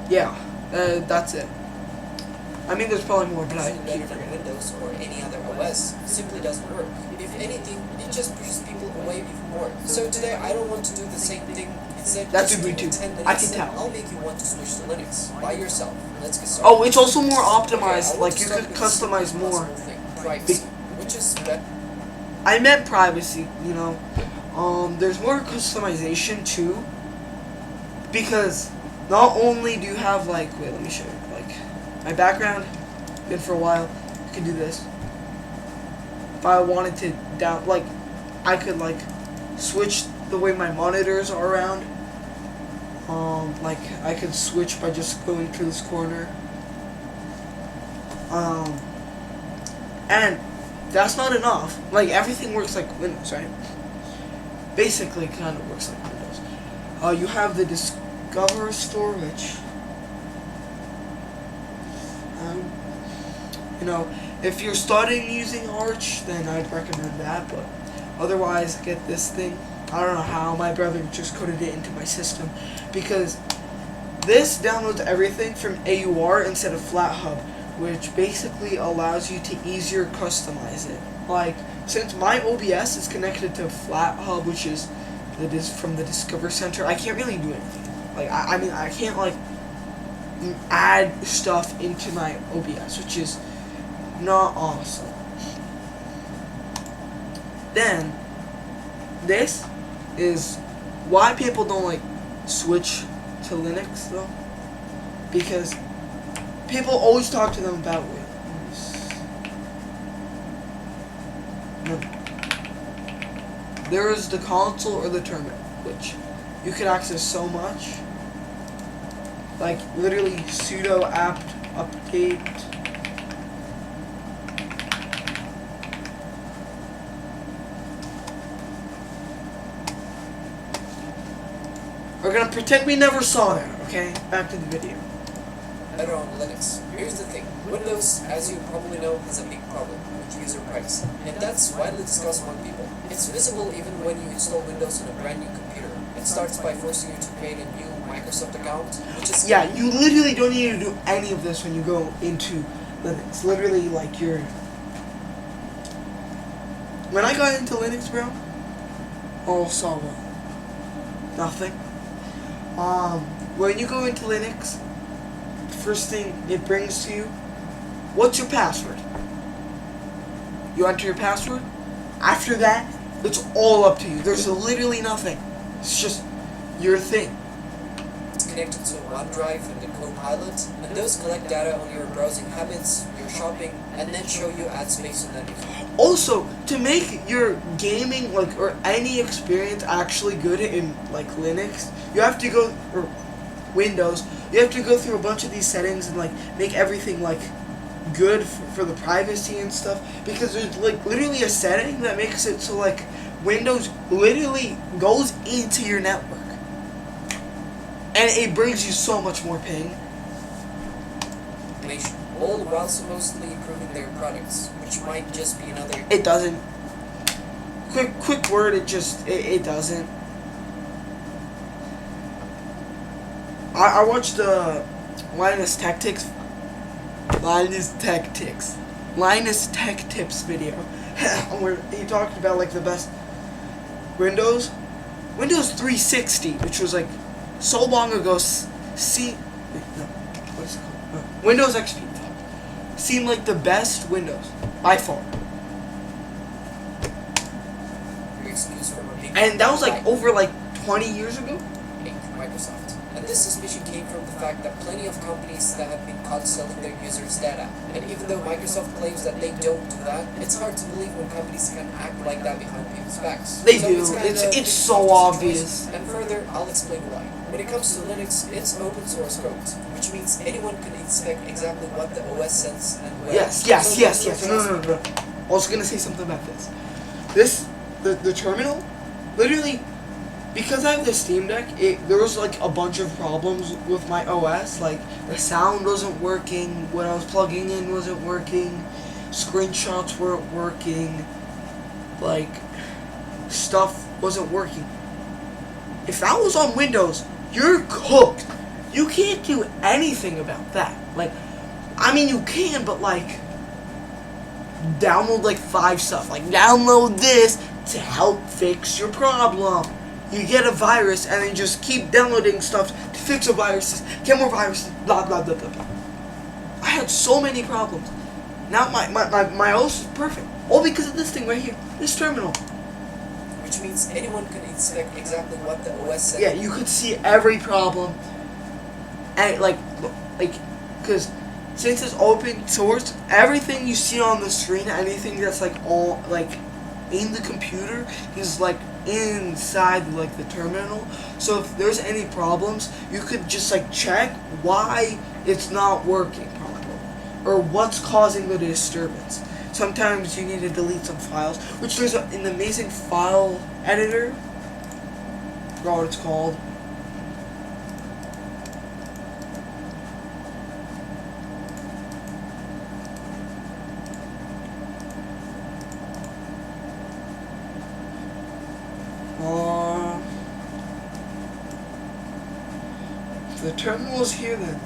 Yeah, that's it. I mean, there's probably more, but I better keep than forgetting. Windows or any other OS simply doesn't work. If anything, it just pushes people away even more. So today, I don't want to do the same thing. Instead, That's just a good give me too. 10 minutes I can and tell. I'll make you want to switch to Linux by yourself. Let's get started. Oh, it's also more optimized. Okay, I want Like, to you start could with the customize simplest more. possible thing, privacy, which is better. I meant privacy, you know. There's more customization too, because not only do you have, like, wait, let me show you, like, my background, been for a while, I could do this. If I wanted to like, I could, like, switch the way my monitors are around. Like, I could switch by just going to this corner. And that's not enough. Like, everything works like Windows, right? Basically, kind of works like Windows. You have the Discover store, which, you know, if you're starting using Arch, then I'd recommend that. But otherwise, get this thing. I don't know how my brother just coded it into my system, because this downloads everything from AUR instead of FlatHub, which basically allows you to easier customize it. Like, since my OBS is connected to FlatHub, which is from the Discover Center, I can't really do anything. Like, I mean, I can't, like, add stuff into my OBS, which is not awesome. Then, this is why people don't, like, switch to Linux, though. Because people always talk to them about, wait, no. There is the console or the terminal, which you could access so much. Like, literally sudo apt update. We're gonna pretend we never saw that, okay? Back to the video. Better on Linux. Here's the thing. Windows, as you probably know, has a big problem with user privacy. And that's widely discussed among people. It's visible even when you install Windows on a brand new computer. It starts by forcing you to create a new Microsoft account, which is... Yeah, you literally don't need to do any of this when you go into Linux. Literally, like, when I got into Linux, bro, all saw what? Nothing. When you go into Linux, the first thing it brings to you, what's your password? You enter your password. After that, it's all up to you. There's literally nothing. It's just your thing. It's connected to OneDrive and the Copilot, and those collect data on your browsing habits, your shopping, and then show you ad space on that. Also, to make your gaming or any experience actually good in Linux, you have to go or Windows. You have to go through a bunch of these settings and make everything good for the privacy and stuff, because there's literally a setting that makes it so Windows literally goes into your network and it brings you so much more ping. All while supposedly improving their products, which might just be another. It doesn't. Quick word. It doesn't. I watched Linus Tech Tips video where he talked about the best Windows 360, which was so long ago. What is it called? No, Windows XP seemed like the best Windows by far. And that was over 20 years ago. Microsoft. And this suspicion came from the fact that plenty of companies that have been caught selling their users' data. And even though Microsoft claims that they don't do that, it's hard to believe when companies can act like that behind people's backs. They do. It's so obvious. And further, I'll explain why. When it comes to Linux, it's open source code, which means anyone can inspect exactly what the OS sends and where. Yes. No. I was gonna say something about this. The terminal, literally. Because I have the Steam Deck, there was a bunch of problems with my OS. The sound wasn't working, what I was plugging in wasn't working, screenshots weren't working, stuff wasn't working. If that was on Windows, you're cooked. You can't do anything about that. You can, but download 5 stuff. Download this to help fix your problem. You get a virus and then just keep downloading stuff to fix the viruses, get more viruses, blah blah blah blah blah. I had so many problems. Now my OS is perfect. All because of this thing right here, this terminal. Which means anyone can inspect exactly what the OS said. Yeah, you could see every problem. And because since it's open source, everything you see on the screen, anything that's all in the computer is inside the terminal. So if there's any problems, you could just check why it's not working properly or what's causing the disturbance. Sometimes you need to delete some files, which there's an amazing file editor. I forgot what it's called. The terminal's here then.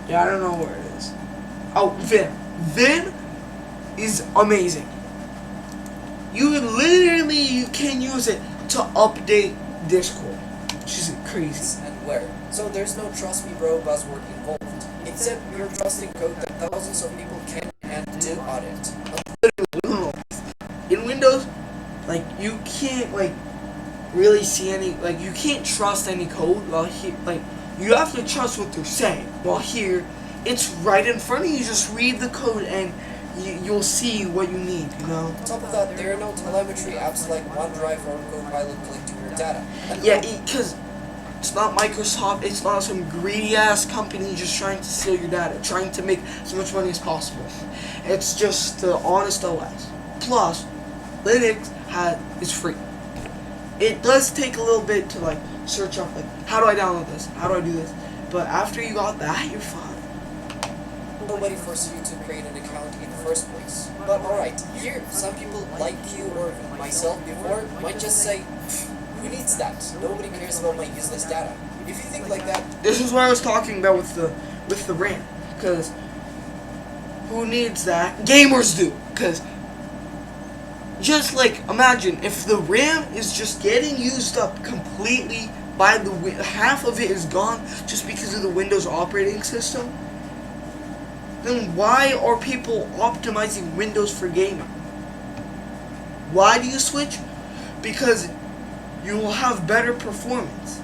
Yeah, I don't know where it is. Oh, Vim. Vim is amazing. You can use it to update Discord, which is crazy. And where? So there's no trust me bro buzzword involved. Instead, you're trusting code that thousands of people can and do audit. In Windows, you can't really see any, you can't trust any code. While here, you have to trust what they're saying. While here, it's right in front of you. Just read the code and you'll see what you need, On top of that, there are no telemetry apps like OneDrive or Copilot collecting your data. And yeah, because it's not Microsoft. It's not some greedy ass company just trying to steal your data, trying to make as much money as possible. It's just the honest OS. Plus, Linux is free. It does take a little bit to search up how do I download this? How do I do this? But after you got that, you're fine. Nobody forced you to create an account in the first place. But alright, here, some people like you or myself before might just say, who needs that? Nobody cares about my useless data. If you think like that... This is what I was talking about with the RAM. Because Who needs that? Gamers do, because just like imagine if the RAM is just getting used up completely by the half of it is gone just because of the Windows operating system. Then why are people optimizing Windows for gaming? Why do you switch? Because you will have better performance.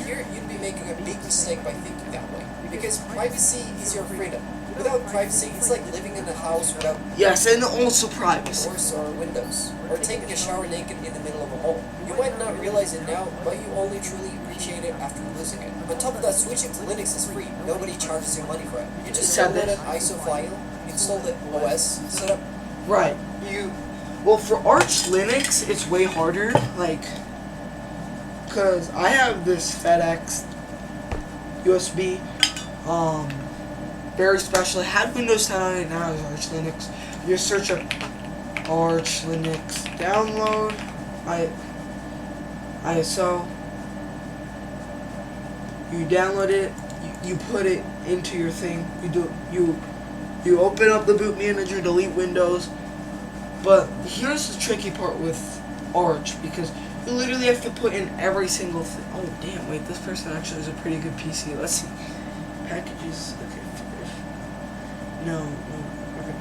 Here, you'd be making a big mistake by thinking that way. Because privacy is your freedom. Without privacy, it's like living in a house without Yes, and also privacy. doors or windows. Or taking a shower naked in the middle of a mall. You might not realize it now, but you only truly appreciate it after losing it. On top of that, switching to Linux is free. Nobody charges you money for it. You just download an ISO file, install the OS, set up. Right. Well, for Arch Linux, it's way harder. Like, because I have this FedEx USB, very special. It had Windows 10 on it, now it's Arch Linux. You search up Arch Linux, download, ISO. You download it, you put it into your thing. You open up the boot manager, delete Windows. But here's the tricky part with Arch, because you literally have to put in every single thing. Oh damn! Wait, this person actually has a pretty good PC. Let's see. Packages. Okay. No. Okay.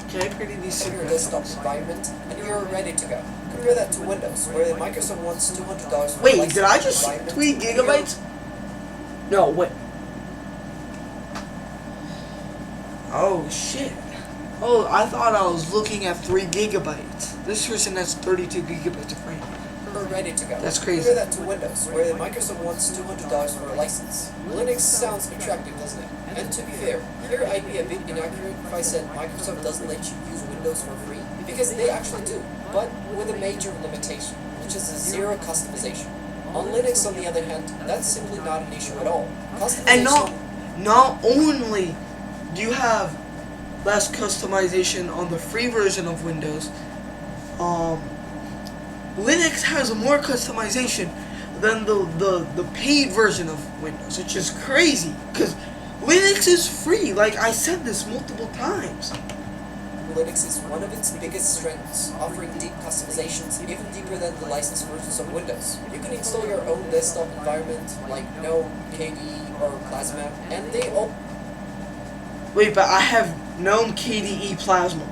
Okay, pretty decent. Your desktop environment, and you're ready to go. Compare that to Windows, where Microsoft wants $200 for Wait, license did I just environment, 3 and you're- gigabytes? No, wait. Oh shit. Oh, I thought I was looking at 3 gigabytes. This person has 32 gigabytes of RAM. You're ready to go. That's crazy. Compare that to Windows, where Microsoft wants $200 for a license. Linux sounds attractive, doesn't it? And to be fair, here I'd be a bit inaccurate if I said Microsoft doesn't let you use Windows for free, because they actually do, but with a major limitation, which is zero customization. On Linux, on the other hand, that's simply not an issue at all. Customization. And not only do you have less customization on the free version of Windows, Linux has more customization than the paid version of Windows, which is crazy, because Linux is free. Like I said this multiple times. Linux is one of its biggest strengths, offering deep customizations, even deeper than the licensed versions of Windows. You can install your own desktop environment, like GNOME, KDE, or Plasma, and they all... Wait, but I have GNOME KDE Plasma.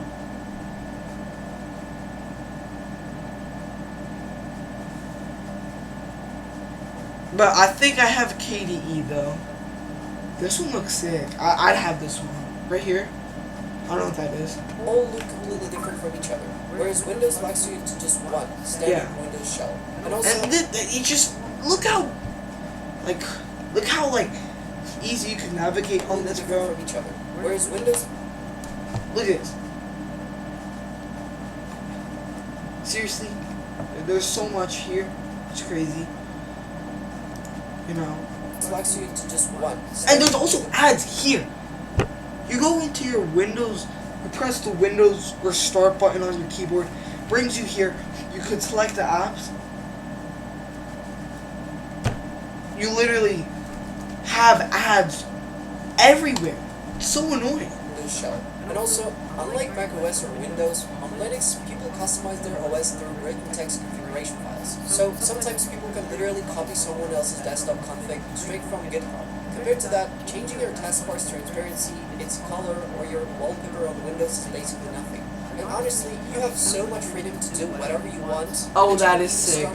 But I think I have KDE though. This one looks sick. I'd have this one. Right here. I don't know what that is. all look completely different from each other, whereas Windows locks you into just one standard Windows shell. And also, And you just look how easy you can navigate on completely this, different bro. from each other, whereas Windows... Look at this. Seriously, there's so much here. It's crazy. You know. locks you into just one. And there's also ads here. You go into your Windows, you press the Windows or Start button on your keyboard, brings you here. You could select the apps. You literally have ads everywhere. It's so annoying. Windows shell. And also, unlike Mac OS or Windows, on Linux, people customize their OS through written text configuration files. So sometimes people can literally copy someone else's desktop config straight from GitHub. Compared to that, changing your taskbar's transparency, its color, or your wallpaper on Windows is basically nothing. And honestly, you have so much freedom to do whatever you want. Oh, that is sick.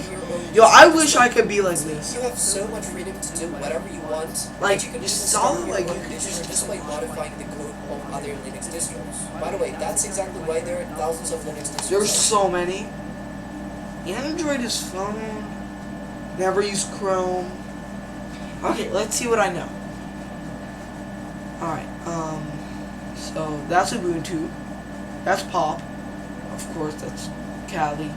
Yo, I wish I could be like this. You have so much freedom to do whatever you want. Like, you can you even saw, start your like, own you could edition just by modifying the code of other Linux distros. By the way, that's exactly why there are thousands of Linux distros. There's so many. Android is phone. Never use Chrome. Okay, let's see what I know. Alright, so that's Ubuntu. That's Pop. Of course, that's Kali.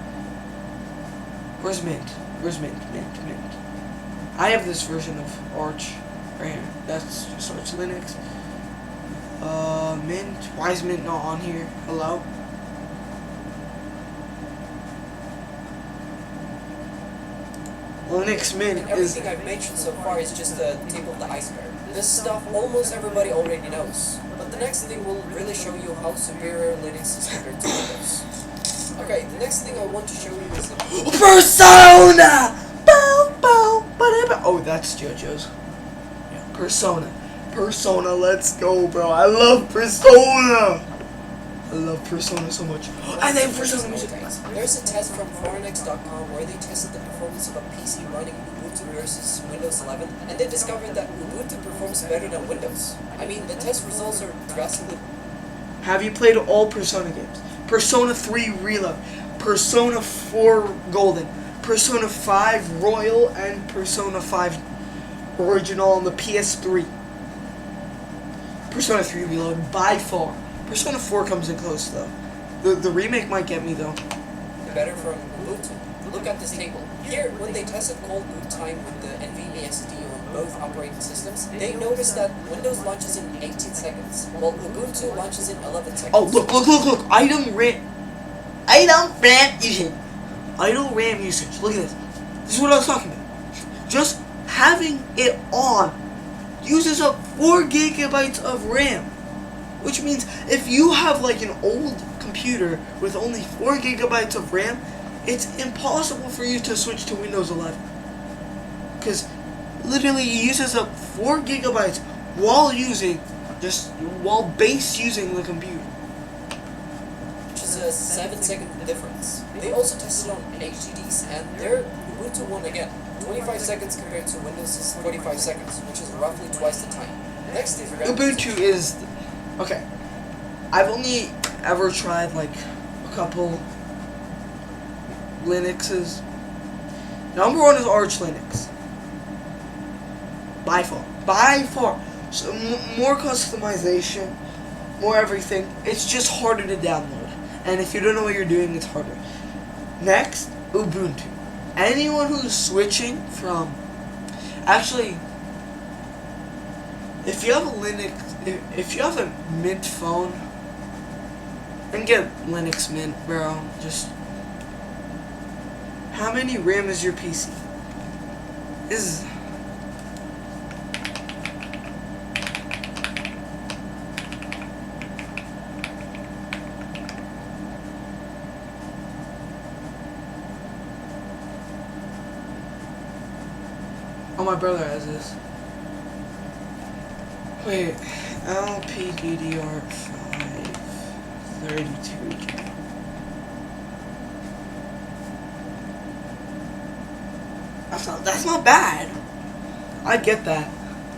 Where's Mint? Where's Mint? Mint. I have this version of Arch right here. That's just Arch Linux. Mint. Why is Mint not on here? Hello? Linux Mint And is... everything I've mentioned so far is just the tip of the iceberg. This stuff almost everybody already knows. But the next thing will really show you how superior Linux is compared to Windows. Okay, the next thing I want to show you is the Persona! Bow, bow, ba-da-ba. Oh, that's JoJo's. Yeah. Persona. Persona, let's go, bro. I love Persona! I love Persona so much. And then Persona music. There's a test from foreignex.com where they tested the performance of a PC running Ubuntu versus Windows 11, and they discovered that Ubuntu performs better than Windows. I mean, the test results are drastically... Have you played all Persona games? Persona 3 Reload, Persona 4 Golden, Persona 5 Royal, and Persona 5 Original on the PS3. Persona 3 Reload, by far. Persona 4 comes in close, though. The remake might get me, though. Better from Ubuntu. Look at this table. Here, when they tested cold boot time with the NVMe on both operating systems, they noticed that Windows launches in 18 seconds, while Ubuntu launches in 11 seconds. Oh, look. Idle RAM usage. Look at this. This is what I was talking about. Just having it on uses up 4 gigabytes of RAM. Which means if you have like an old computer with only 4 gigabytes of RAM, it's impossible for you to switch to Windows 11. Because literally it uses up 4 gigabytes while base using the computer. Which is a 7-second difference. They also tested on HDDs, and their Ubuntu won again. 25 seconds compared to Windows' 45 seconds, which is roughly twice the time. Next is Ubuntu is... Okay. I've only ever tried like a couple Linuxes. Number 1 is Arch Linux. By far. So more customization, more everything. It's just harder to download. And if you don't know what you're doing, it's harder. Next, Ubuntu. Anyone who's switching from... Actually, if you have a Linux... If you have a Mint phone, then get Linux Mint, bro. Just... How many RAM is your PC? Is... Oh, my brother has this. Wait, LPDDR5 32K. That's not bad. I get that.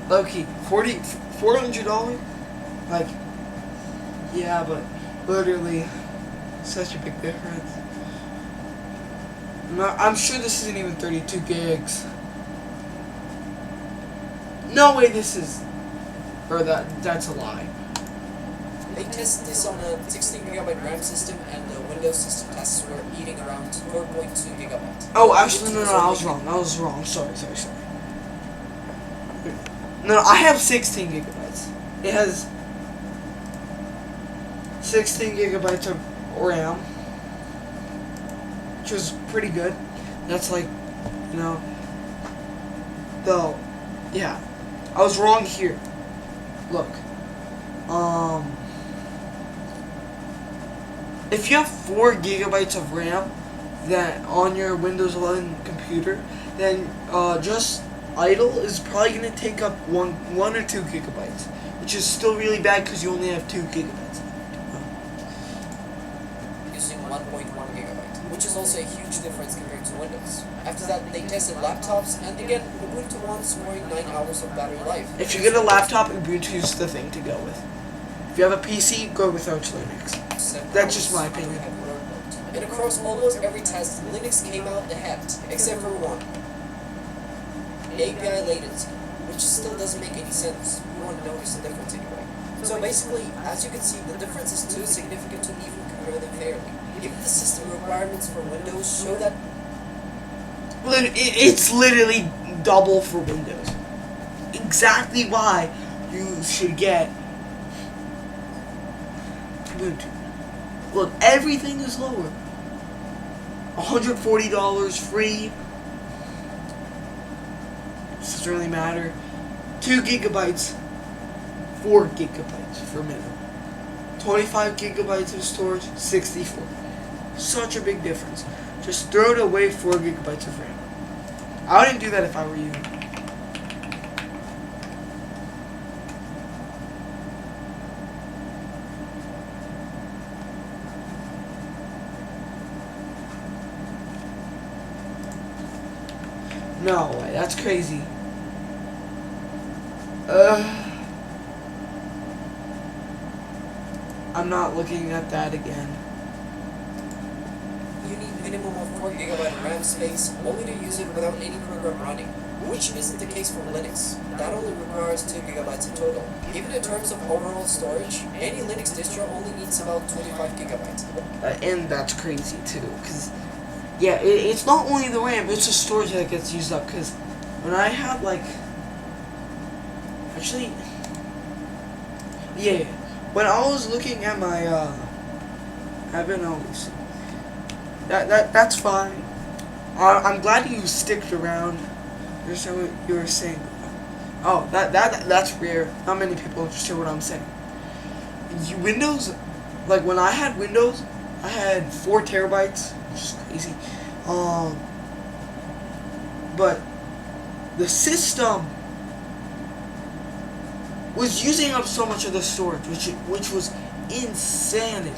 Low-key, $400? Like, yeah, but literally such a big difference. I'm sure this isn't even 32 gigs. No way this is... Or that's a lie. They tested this on a 16GB RAM system, and the Windows system tests were eating around 4.2 gigabytes. Oh, actually, no, I was wrong. Sorry. No, I have 16 gigabytes. It has 16 gigabytes of RAM, which is pretty good. That's like, you know, though, yeah. I was wrong here. Look. If you have 4 gigabytes of RAM that on your Windows 11 computer, then just idle is probably going to take up 1 or 2 gigabytes, which is still really bad because you only have 2 gigabytes. Using 1.1 gigabyte, which is also a huge difference compared to Windows. After that, they tested laptops, and again, Ubuntu won, scoring 9 hours of battery life. If you get a laptop, Ubuntu's the thing to go with. If you have a PC, go with Arch Linux. That's just my opinion. And across almost every test, Linux came out ahead, except for one. API latency, which still doesn't make any sense. You won't notice the difference anyway. So basically, as you can see, the difference is too significant to even compare them fairly. Even the system requirements for Windows show that it's literally double for Windows. Exactly why you should get Ubuntu. Look, everything is lower. $140 free. doesn't really matter. 2 gigabytes, 4 gigabytes for minimum. 25 gigabytes of storage, 64. Such a big difference. Just throw it away, 4 gigabytes of RAM. I wouldn't do that if I were you. No way, that's crazy. I'm not looking at that again. You need minimum of 4 gigabyte of RAM space only to use it without any program running, which isn't the case for Linux. That only requires 2 gigabytes in total. Even in terms of overall storage, any Linux distro only needs about 25 gigabytes. And that's crazy too, because yeah, it's not only the RAM, it's the storage that gets used up. Because when I had like, actually, yeah, when I was looking at my, I've been always, that's fine. I'm glad you sticked around. Understand what you were saying? Oh, that's rare. Not many people understand what I'm saying. Windows, like when I had Windows, I had 4 terabytes, which is crazy. But the system was using up so much of the storage, which was insanity.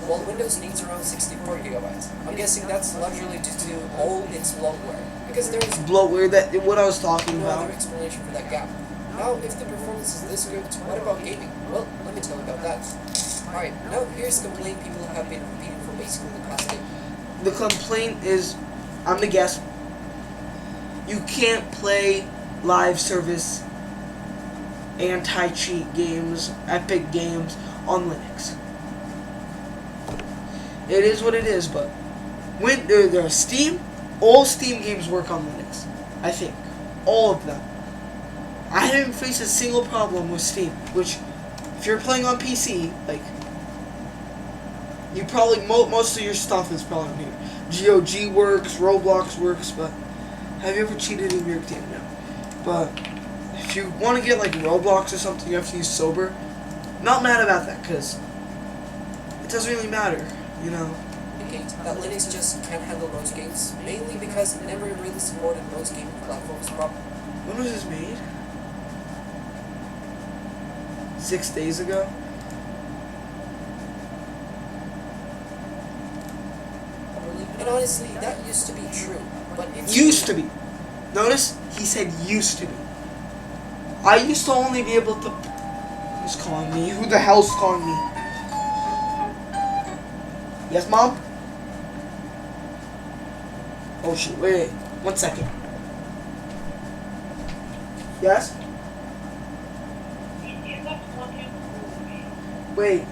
Well, Windows needs around 64 gigabytes. I'm guessing that's largely due to all its bloatware, because there is Bloatware, that what I was talking no about. other explanation for that gap. Now, if the performance is this good, what about gaming? Well, let me tell you about that. Alright, now here's the complaint people have been repeating for basically the past day. The complaint is, I'm gonna guess, you can't play live service anti-cheat games, epic games on Linux. It is what it is, but when there's Steam, all Steam games work on Linux. I think all of them. I haven't faced a single problem with Steam. Which, if you're playing on PC, like you probably most of your stuff is probably on here. GOG works, Roblox works, but have you ever cheated in your game? No. But if you want to get like Roblox or something, you have to use Sober. Not mad about that, because it doesn't really matter, you know. That Linux just can't handle most games, mainly because it never really supported most gaming platforms properly. When was this made? 6 days ago? And honestly, that used to be true, but it's Used to be. Notice, he said used to be. I used to only be able to... Who's calling me? Who the hell's calling me? Yes, Mom? Oh shit, wait. 1 second. Yes? Wait.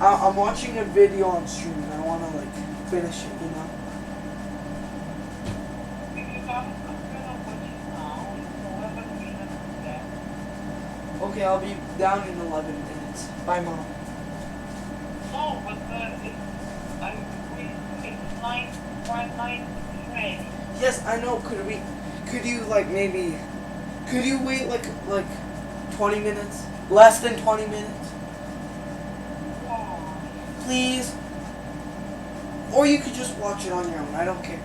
I'm watching a video on stream and I wanna like finish it, you know? Okay, I'll be down in 11 minutes. Bye, Mom. No, but it's 9 ready. Yes, I know. Could you like maybe, could you wait like 20 minutes? Less than 20 minutes? Oh, Please? Or you could just watch it on your own. I don't care.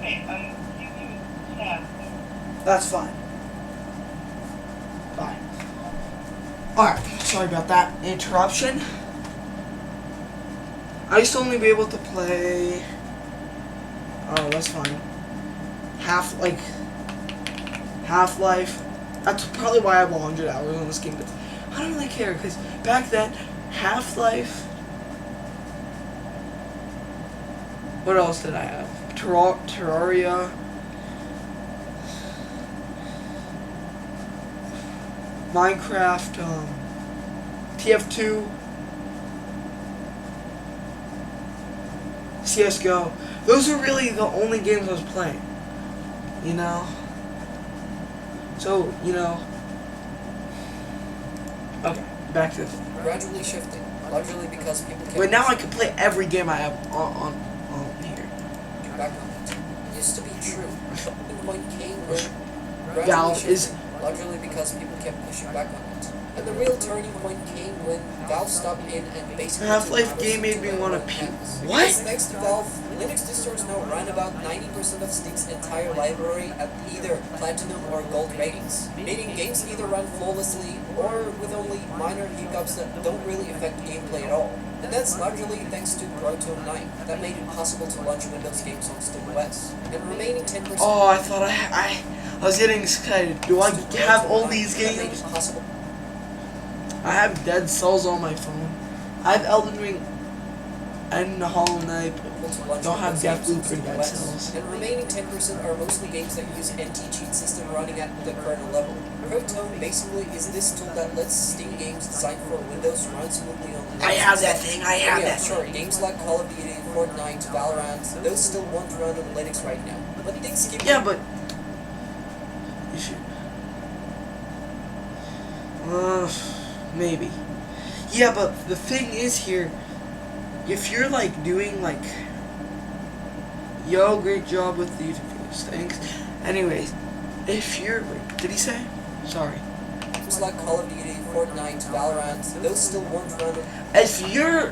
okay, I'll give you a chance. That's fine. Bye. Alright, sorry about that interruption. I used to only be able to play... Oh, that's fine. Half-Life. That's probably why I have 100 hours on this game, but I don't really care, because back then, Half-Life... What else did I have? Terraria... Minecraft, TF2, CSGO. Those are really the only games I was playing, you know? So, you know... Okay, back to the thing. gradually shifting, largely because people can't... But now I can play every game I have on here. Back on it. It used to be true point came when Valve gradually is- shifted, largely because people kept pushing back on it. And the real turning point came when Valve stopped in and basically Half-Life took game made me matters want to into their own hands. puke. What? Because thanks to Valve, Linux distros now run about 90% of Steam's entire library at either platinum or gold ratings, meaning games either run flawlessly or with only minor hiccups that don't really affect gameplay at all. And that's largely thanks to Proton 9, that made it possible to launch Windows games on SteamOS. And remaining 10%... Oh, I thought I was getting excited. Do I have all these games? I have Dead Cells on my phone. I have Elden Ring and Hollow Knight. Don't have Deathloop or Dead Cells. And remaining 10% are mostly games that use NT-cheat system running at the kernel level. Proton basically is this tool that lets Steam games designed for Windows run smoothly on Linux. I have that thing. I have Yeah, that. sure. Games like Call of Duty, Fortnite, Valorant, those still won't run on Linux right now. But things keep... Yeah, but you should. Maybe. Yeah, but the thing is here, if you're like doing like, yo, great job with these things. Anyways, if you're, wait, did he say? Sorry. Games like Call of Duty, Fortnite, Valorant, those still won't run on... If you're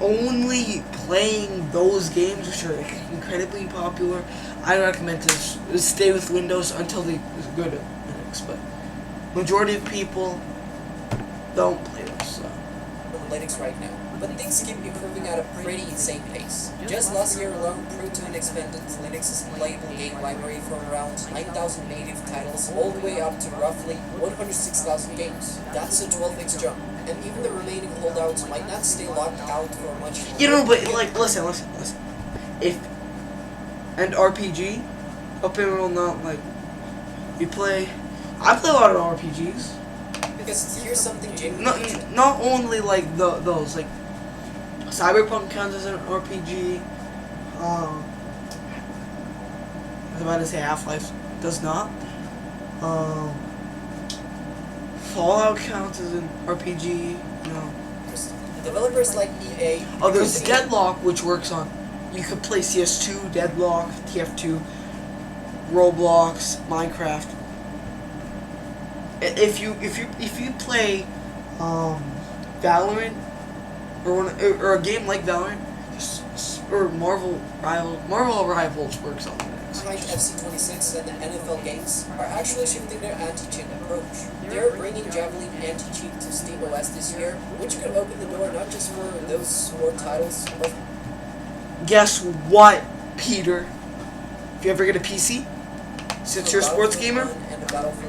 only playing those games, which are like, incredibly popular, I recommend to stay with Windows until they go to Linux. But majority of people don't play those. So. on Linux right now, but things keep improving at a pretty insane pace. Just last year alone, Proton expanded Linux's playable game library from around 9,000 native titles all the way up to roughly 106,000 games. That's a 12x jump, and even the remaining holdouts might not stay locked out for much longer. You know, but like, listen. If and RPG, open world, not like you play. I play a lot of RPGs. Because here's something genuinely... Not only like those like Cyberpunk counts as an RPG. I was about to say Half-Life does not. Fallout counts as an RPG. No. Developers like EA... Oh, there's Deadlock, which works on. You could play CS2, Deadlock, TF2, Roblox, Minecraft. If you play Valorant or a game like Valorant, or Marvel Rivals works on Linux. Like FC26 and the NFL games are actually shifting their anti-cheat approach. They're bringing Javelin anti-cheat to SteamOS this year, which could open the door not just for those sport titles, but... Guess what, Peter? If you ever get a PC, since you're a sports gamer,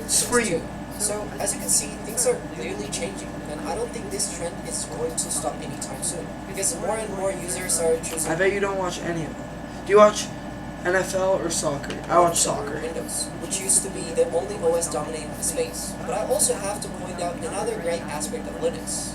it's for you. So, as you can see, things are clearly changing, and I don't think this trend is going to stop anytime soon, because more and more users are choosing... I bet you don't watch any of them. Do you watch NFL or soccer? I watch soccer. Windows, which used to be the only OS dominating the space. But I also have to point out another great aspect of Linux.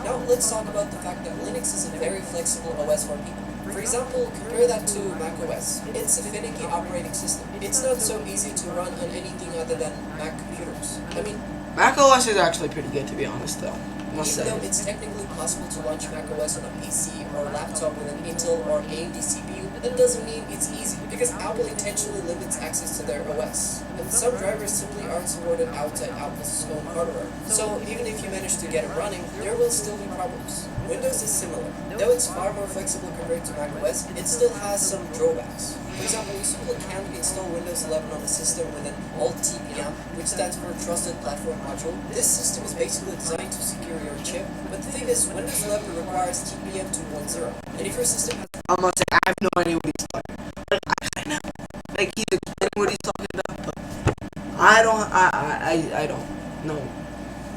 Now let's talk about the fact that Linux is a very flexible OS for people. For example, compare that to macOS. It's a finicky operating system. It's not so easy to run on anything other than Mac computers. I mean, macOS is actually pretty good, to be honest, though. Must even say. though it's technically possible to launch macOS on a PC or a laptop with an Intel or AMD CPU, that doesn't mean it's easy, because Apple intentionally limits access to their OS, and some drivers simply aren't supported outside Apple's own hardware. So even if you manage to get it running, there will still be problems. Windows is similar. Though it's far more flexible compared to macOS, it still has some drawbacks. For example, you simply can't install Windows 11 on a system with an Alt-TPM, which stands for Trusted Platform Module. This system is basically designed to secure your chip, but the thing is, Windows 11 requires TPM 2.0, and if your system has... I'm not saying I have no idea what he's talking about. Like, I kind of, like, he's explaining what he's talking about, but I don't know.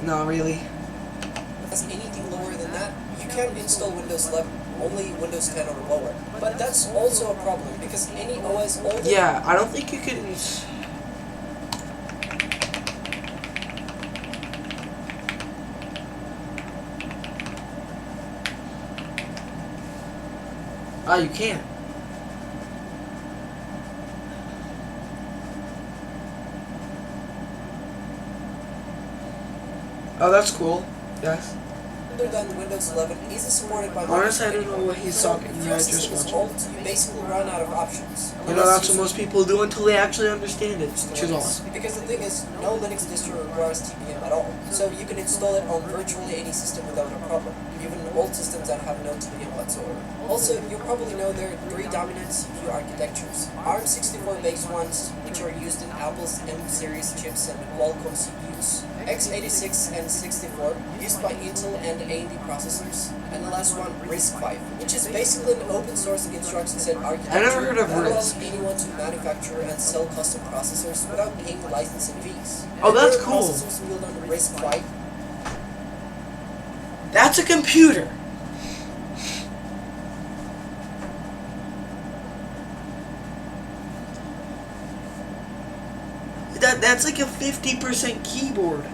Not really. has anything lower than that, you can install Windows 11, only Windows 10 or lower. But that's also a problem, because any OS older... Yeah, I don't think you could... You can't. Oh, that's cool. Yes. Other than Windows 11 isn't supported by Honestly, I Microsoft don't know anymore. what he's So talking if about. your I just system is watched old, you basically run out of options. You know, that's what most people do until they actually understand it, which is awesome. Because the thing is, no Linux distro requires TPM at all, so you can install it on virtually any system without a problem, even old systems that have no TPM whatsoever. Also, you probably know there are three dominant CPU architectures: ARM64 based ones, which are used in Apple's M-series chips and Qualcomm CPUs, x86 and 64, used by Intel and AMD processors, and the last one, RISC-V, which is basically an open source instruction set architecture I never heard of that allows RISC. anyone to manufacture and sell custom processors without paying licensing fees. Oh, that's There are cool. processors built on RISC-V. That's a computer. That's like a 50% keyboard.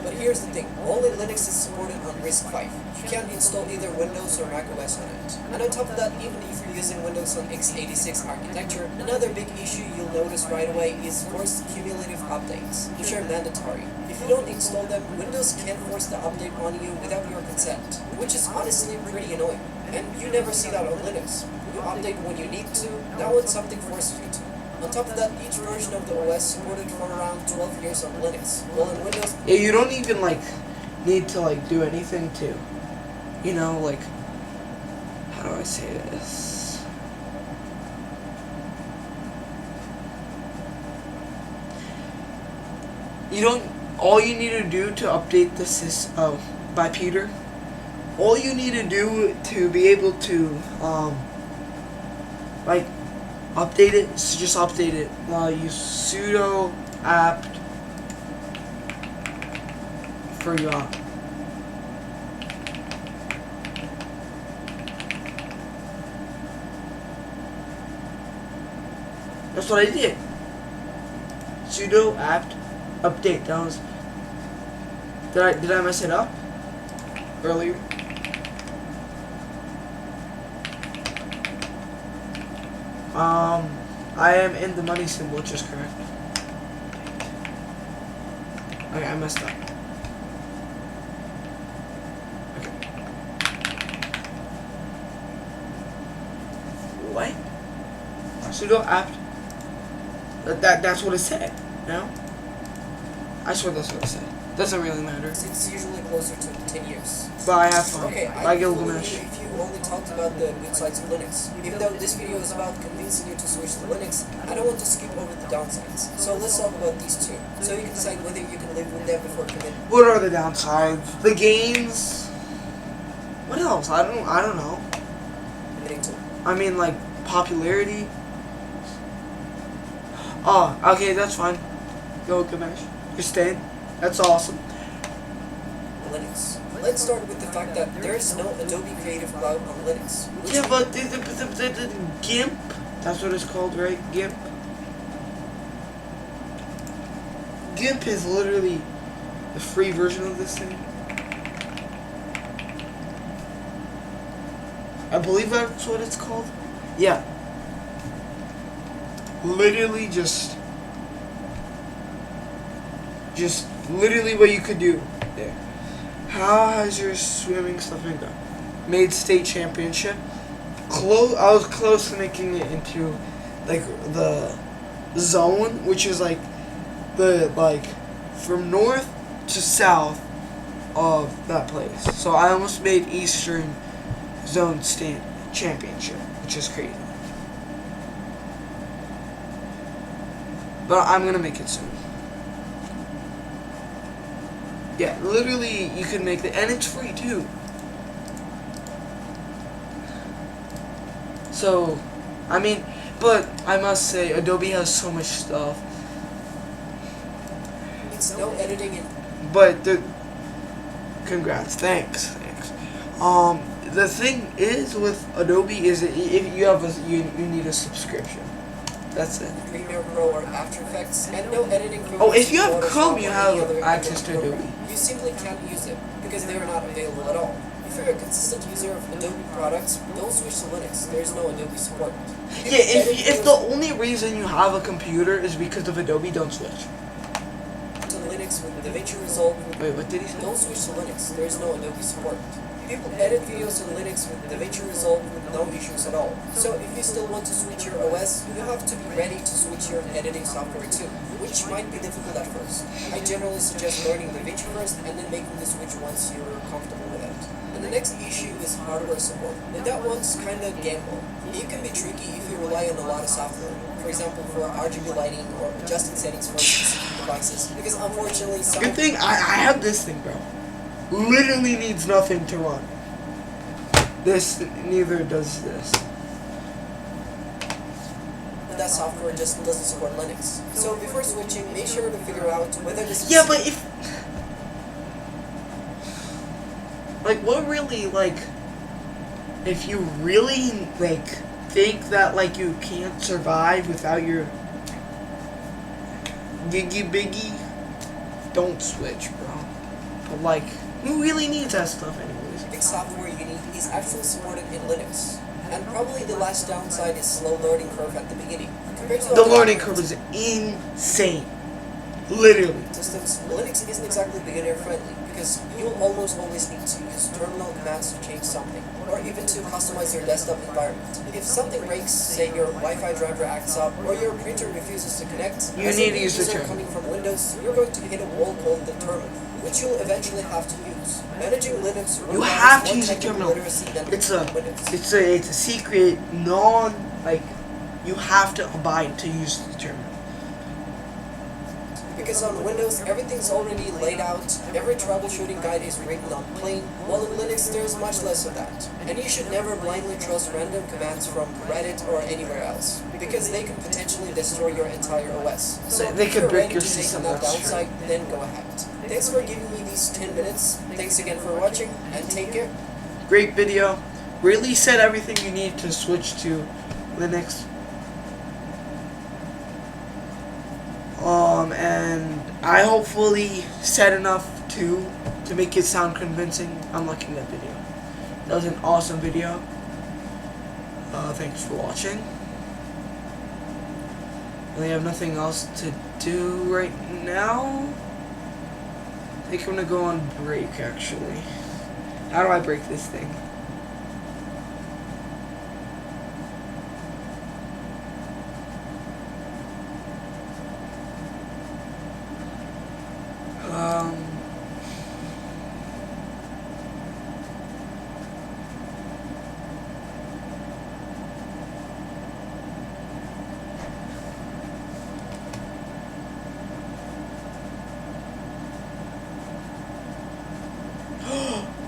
But here's the thing, only Linux is supported on RISC-V. You can't install either Windows or Mac OS on it. And on top of that, even if you're using Windows on x86 architecture, another big issue you'll notice right away is forced cumulative updates, which are mandatory. If you don't install them, Windows can't force the update on you without your consent, which is honestly pretty annoying. And you never see that on Linux. You update when you need to, not when something forces you to. On top of that, each version of the OS supported for around 12 years on Linux, while in Windows... Yeah, you don't even like need to like do anything to, you know, like, how do I say this? You don't. All you need to do to update the system. Oh, by Peter. All you need to do to be able to like update it is just update it. Use sudo apt for your. That's what I did. Sudo apt update. That was. Did I mess it up earlier? I am in the money symbol, which is correct. Okay, I messed up. Okay. What? Sudo apt. That's what it said. No? I swear that's what it said. Doesn't really matter. It's usually closer to 10 years. Bye, have fun. Okay, Bye, I fully Gilgamesh. agree if you only talked about the good sides of Linux. Even though this video is about convincing you to switch to Linux, I don't want to skip over the downsides. So let's talk about these two, so you can decide whether you can live with them before committing. What are the downsides? The games. What else? I don't know. Committing to. I mean, like popularity. Oh, okay, that's fine. Go, Gamesh. You're staying. That's awesome. Linux. Let's start with the fact that there is no Adobe Creative Cloud on Linux. Yeah, but the GIMP. That's what it's called, right? GIMP. GIMP is literally the free version of this thing. I believe that's what it's called. Yeah. Literally just literally what you could do there. How has your swimming stuff been done? Made state championship. I was close to making it into like the zone, which is like the from north to south of that place. So I almost made Eastern Zone stand championship, which is crazy. But I'm gonna make it soon. Yeah, literally, you can make and it's free too. So, I mean, but I must say, Adobe has so much stuff. It's no editing in. But congrats, thanks. The thing is with Adobe is that if you have you need a subscription. That's it. Premiere Pro or After Effects, and no editing features. Oh, if you have Photoshop Chrome, or you any have other access to program. Adobe. You simply can't use it because they are not available at all. If you're a consistent user of Adobe products, don't switch to Linux. There's no Adobe support. Yeah, if the only reason you have a computer is because of Adobe, don't switch. To Linux with DaVinci Resolve. Wait, what did he say? Don't switch to Linux, there is no Adobe support. People edit videos in Linux with DaVinci Resolve with no issues at all. So if you still want to switch your OS, you have to be ready to switch your editing software too, which might be difficult at first. I generally suggest learning DaVinci first and then making the switch once you're comfortable with it. And the next issue is hardware support. And that one's kinda gamble. It can be tricky if you rely on a lot of software. For example, for RGB lighting or adjusting settings for specific devices. Because unfortunately some... Good thing I have this thing, bro. Literally needs nothing to run. This neither does this. That software just doesn't support Linux. So before switching, make sure to figure out whether this... Yeah, but if... Like, what really, like... If you really, like, think that, like, you can't survive without your... Giggy biggie, don't switch, bro. But, like... Who really needs that stuff anyways? The software you need is actually supported in Linux. And probably the last downside is slow learning curve at the beginning. Compared to The learning curve is insane. Literally. systems, Linux isn't exactly beginner friendly because you'll almost always need to use terminal commands to change something, or even to customize your desktop environment. If something breaks, say your Wi-Fi driver acts up, or your printer refuses to connect, You need to use the terminal. coming from Windows, you're going to hit a wall called the terminal, which you'll eventually have to use. Managing Linux You requires have to more use a technical terminal. literacy than Windows. It's a secret, like, you have to abide to use the terminal. Because on Windows, everything's already laid out, every troubleshooting guide is written on plain, while in Linux there's much less of that. And you should never blindly trust random commands from Reddit or anywhere else, because they can potentially destroy your entire OS. So They if could you're break ready your to take system, on that that's true. downside, then go ahead. Thanks for giving me these 10 minutes, thanks again for watching, and take care. Great video. Really said everything you need to switch to Linux. And I hopefully said enough too to make it sound convincing. I'm liking that video. That was an awesome video. Thanks for watching. Really have nothing else to do right now. I think I'm gonna go on break actually. How do I break this thing?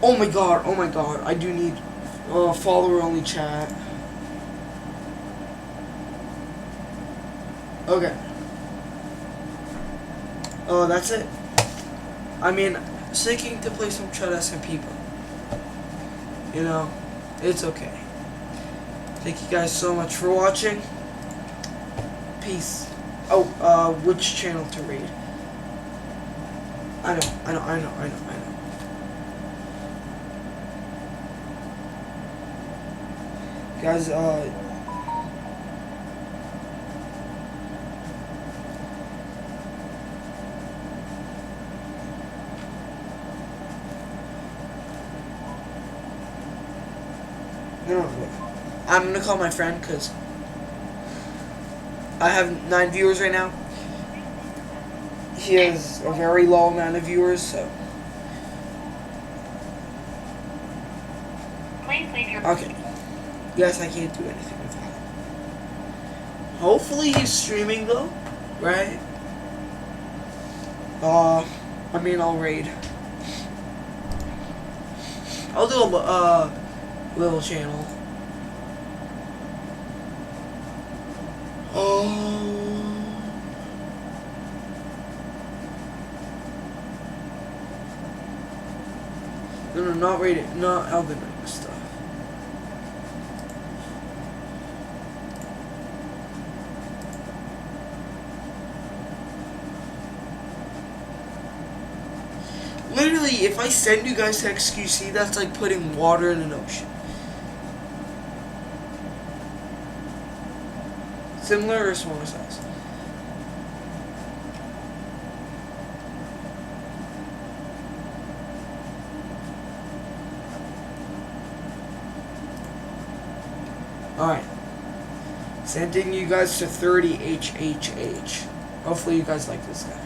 Oh my god, I do need follower only chat. Okay. Oh, that's it. I mean, seeking to play some Tread SMP, but, you know, it's okay. Thank you guys so much for watching. Peace. Oh, which channel to raid? I know. Guys, no, I'm gonna call my friend because I have 9 viewers right now. He has a very low amount of viewers, so. Please leave your... Okay. Yes, I can't do anything with that. Hopefully he's streaming though, right? I mean I'll raid. I'll do a little channel. No, not raid it, not Elden Ring stuff. Literally, if I send you guys to XQC, that's like putting water in an ocean. Similar or smaller size? Alright. Sending you guys to 30 HHH. Hopefully you guys like this guy.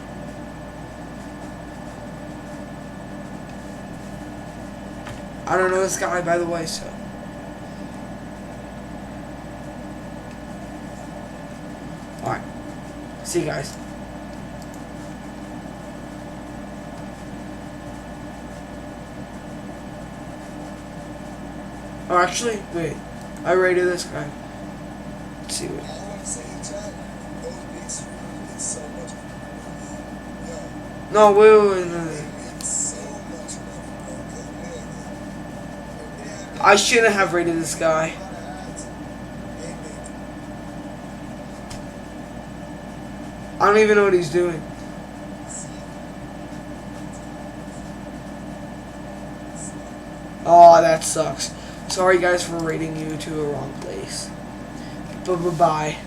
I don't know this guy, by the way, so. Alright. See you guys. Oh, actually, wait. I rated this guy. Let's see what. All I'm saying, Jack, those big screens is so much money. Yo, No, wait. they make so much money, bro. 'Cause, man, they have I shouldn't have rated this a guy. lot of ads. They make I don't even know what he's doing. Oh, that sucks. Sorry guys for rating you to a wrong place. Bye-bye.